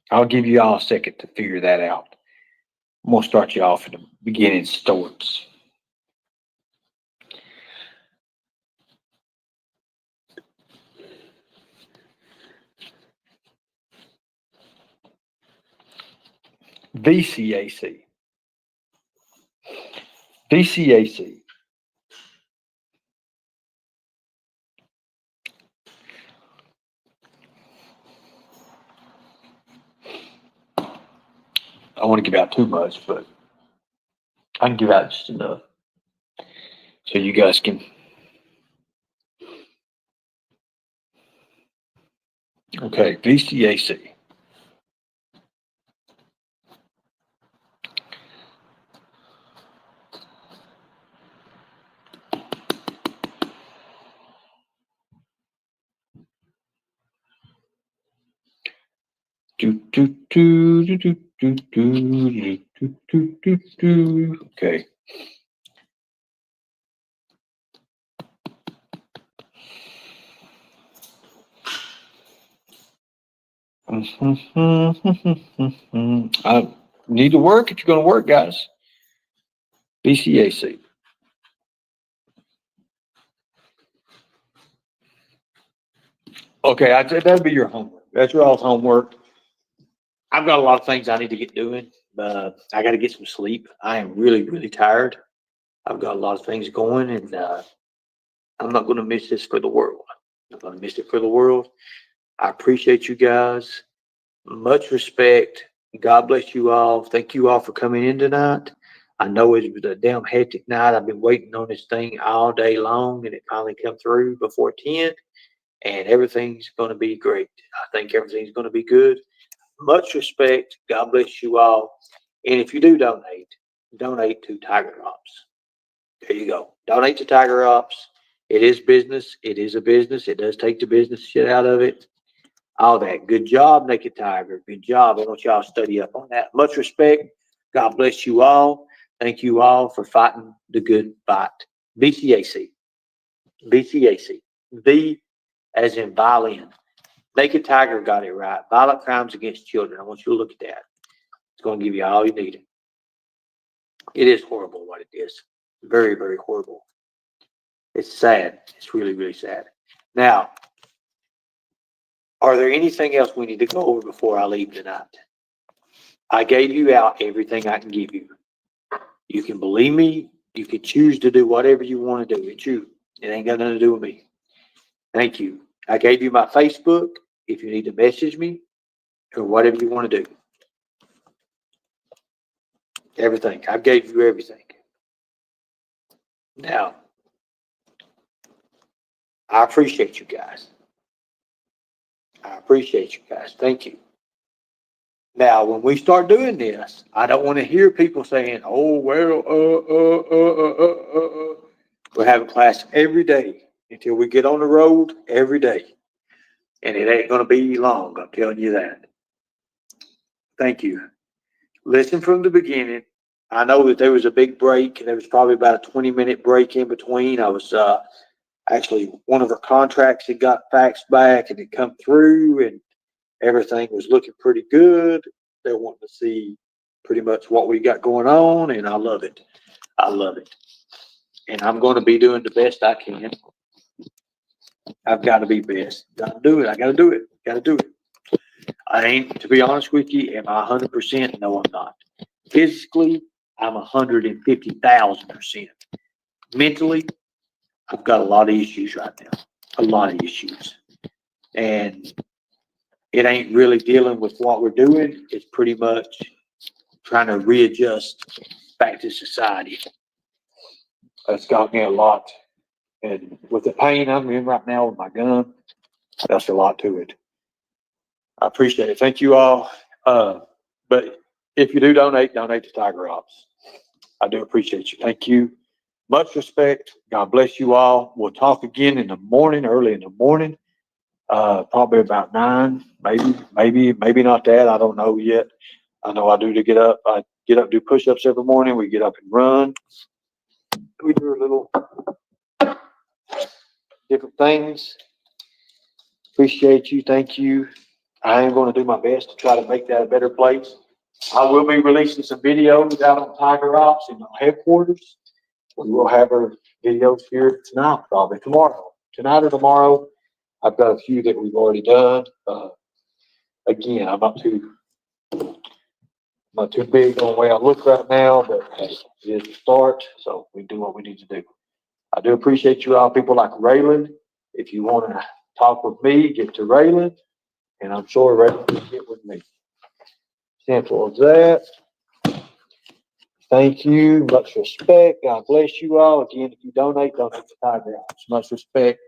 I'll give you all a second to figure that out. I'm going to start you off in the beginning starts. VCAC. VCAC. I don't want to give out too much, but I can give out just enough so you guys can. Okay, VCAC. Okay. I need to work if you're going to work, guys. VCAC. Okay, I said that'd be your homework. That's your all's homework. I've got a lot of things I need to get doing. I got to get some sleep. I am really, really tired. I've got a lot of things going, and I'm not going to miss this for the world. I'm not going to miss it for the world. I appreciate you guys. Much respect. God bless you all. Thank you all for coming in tonight. I know it was a damn hectic night. I've been waiting on this thing all day long, and it finally come through before 10, and everything's going to be great. I think everything's going to be good. Much respect. God bless you all. And if you do donate to Tiger Ops. There you go. Donate to Tiger Ops. It is business. It is a business. It does take the business shit out of it. All that. Good job, Naked Tiger. Good job. I want y'all to study up on that. Much respect. God bless you all. Thank you all for fighting the good fight. VCAC. VCAC. V as in violin. Naked Tiger got it right. Violent crimes against children. I want you to look at that. It's going to give you all you need. It is horrible what it is. Very, very horrible. It's sad. It's really, really sad. Now, are there anything else we need to go over before I leave tonight? I gave you out everything I can give you. You can believe me. You can choose to do whatever you want to do. It's you. It ain't got nothing to do with me. Thank you. I gave you my Facebook if you need to message me or whatever you want to do. Everything. I gave you everything. Now, I appreciate you guys. I appreciate you guys. Thank you. Now, when we start doing this, I don't want to hear people saying, oh, well, we're having class every day until we get on the road every day. And it ain't going to be long, I'm telling you that. Thank you. Listen from the beginning. I know that there was a big break. There was probably about a 20-minute break in between. I was actually, one of our contracts had got faxed back and it come through and everything was looking pretty good. They wanted to see pretty much what we got going on, and I love it. I love it. And I'm going to be doing the best I can. I've got to be best. Got to do it. I got to do it. Got to do it. I ain't, to be honest with you, am I 100%? No, I'm not. Physically, I'm 150,000%. Mentally, I've got a lot of issues right now. A lot of issues. And it ain't really dealing with what we're doing. It's pretty much trying to readjust back to society. That's got me a lot. And with the pain I'm in right now with my gun, that's a lot to it. I appreciate it. Thank you all. But if you do donate to Tiger Ops. I do appreciate you. Thank you. Much respect. God bless you all. We'll talk again in the morning, early in the morning. Probably about 9, maybe not that. I don't know yet. I know I do to get up. I get up, do push-ups every morning. We get up and run. We do a little different things. Appreciate you. Thank you. I am going to do my best to try to make that a better place. I will be releasing some videos out on Tiger Ops in our headquarters. We will have our videos here tonight, probably tomorrow. Tonight or tomorrow. I've got a few that we've already done. Again, I'm not too big on the way I look right now, but it is a start, so we do what we need to do. I do appreciate you all, people like Raylan. If you want to talk with me, get to Raylan, and I'm sure Raylan will get with me. Simple as that. Thank you. Much respect. God bless you all. Again, if you donate to Tiger Ops. Much respect.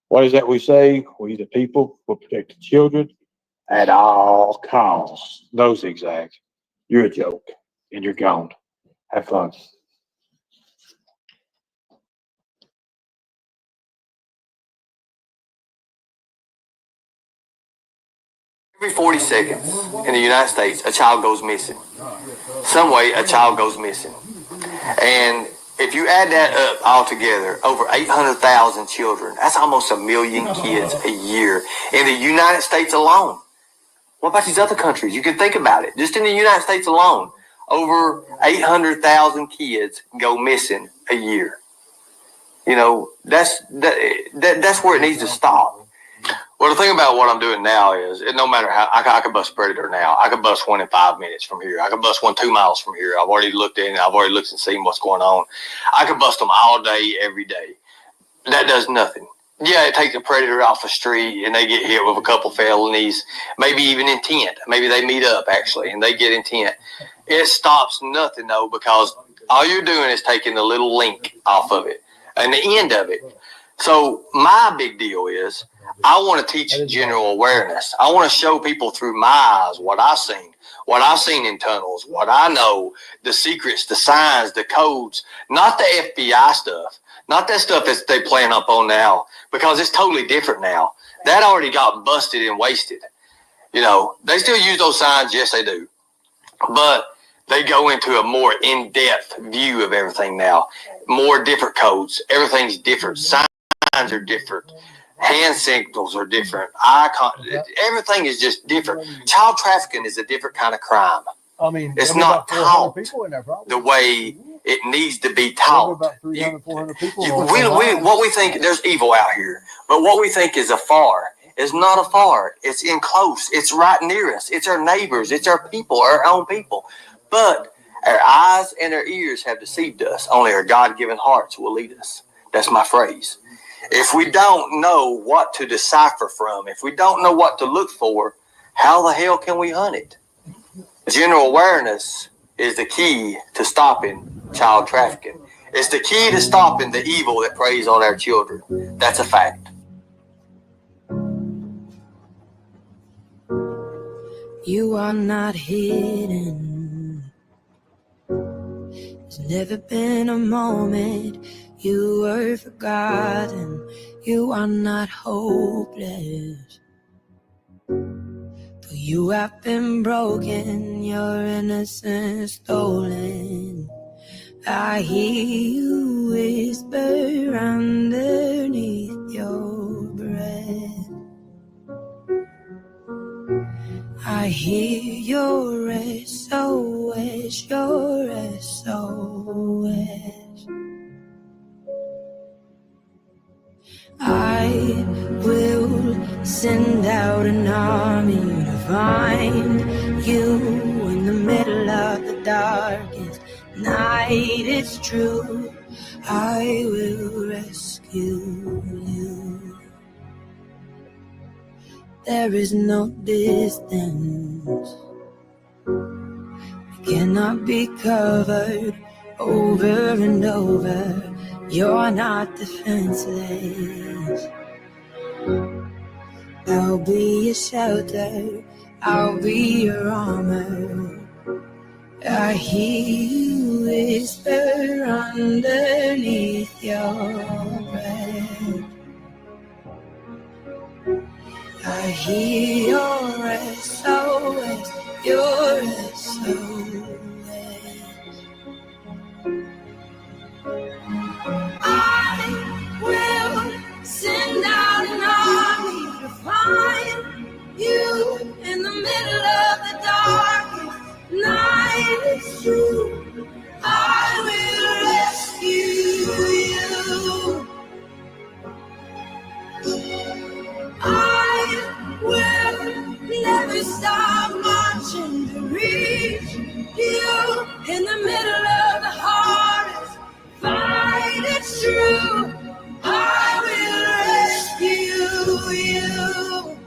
What is that we say? We the people will protect the children at all costs. No zigzags. You're a joke, and you're gone. Have fun. Every 40 seconds in the United States, a child goes missing. Some way, a child goes missing. And if you add that up all together, over 800,000 children, that's almost 1 million kids a year in the United States alone. What about these other countries? You can think about it. Just in the United States alone, over 800,000 kids go missing a year. You know, that's where it needs to stop. Well, the thing about what I'm doing now is, no matter how, I could bust Predator now. I could bust one in 5 minutes from here. I could bust one 2 miles from here. I've already looked in. I've already looked and seen what's going on. I could bust them all day, every day. That does nothing. Yeah, it takes a Predator off the street and they get hit with a couple felonies, maybe even intent. Maybe they meet up actually and they get intent. It stops nothing though, because all you're doing is taking the little link off of it and the end of it. So my big deal is, I want to teach general awareness. I want to show people through my eyes what I've seen in tunnels, what I know, the secrets, the signs, the codes, not the FBI stuff, not that stuff that they playing up on now, because it's totally different now. That already got busted and wasted. You know, they still use those signs. Yes, they do. But they go into a more in-depth view of everything now. More different codes. Everything's different. Signs are different. Hand signals are different. Everything is just different. Child trafficking is a different kind of crime. I mean, it's not taught the way it needs to be taught. What we think, there's evil out here, but what we think is afar is not afar. It's in close. It's right near us. It's our neighbors. It's our people, our own people. But our eyes and our ears have deceived us. Only our God-given hearts will lead us. That's my phrase. If we don't know what to decipher from, if we don't know what to look for, how the hell can we hunt it? General awareness is the key to stopping child trafficking. It's the key to stopping the evil that preys on our children. That's a fact. You are not hidden. There's never been a moment you were forgotten. You are not hopeless. For you have been broken, your innocence stolen. I hear you whisper underneath your breath. I hear your SOS, your SOS. I will send out an army to find you in the middle of the darkest night. It's true, I will rescue you. There is no distance that cannot be covered over and over. you're not defenseless. I'll be your shelter, I'll be your armor. I hear you whisper underneath your breath. I hear your SOS, your SOS. I will send out an army to find you in the middle of the darkest night. It's true, I will rescue you. I will never stop marching to reach you in the middle of the hardest fight. It's true, I will rescue you.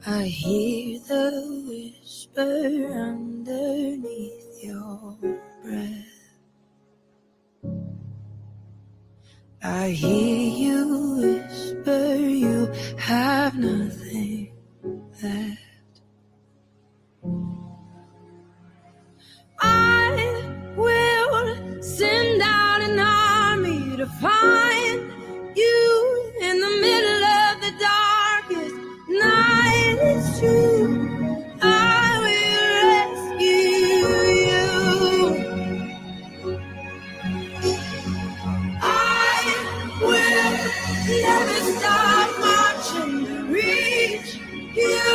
I hear the whisper underneath your breath. I hear you whisper you have nothing left. I will send out an army to find you in the middle of the darkest night. It's true, I will rescue you. I will never stop marching to reach you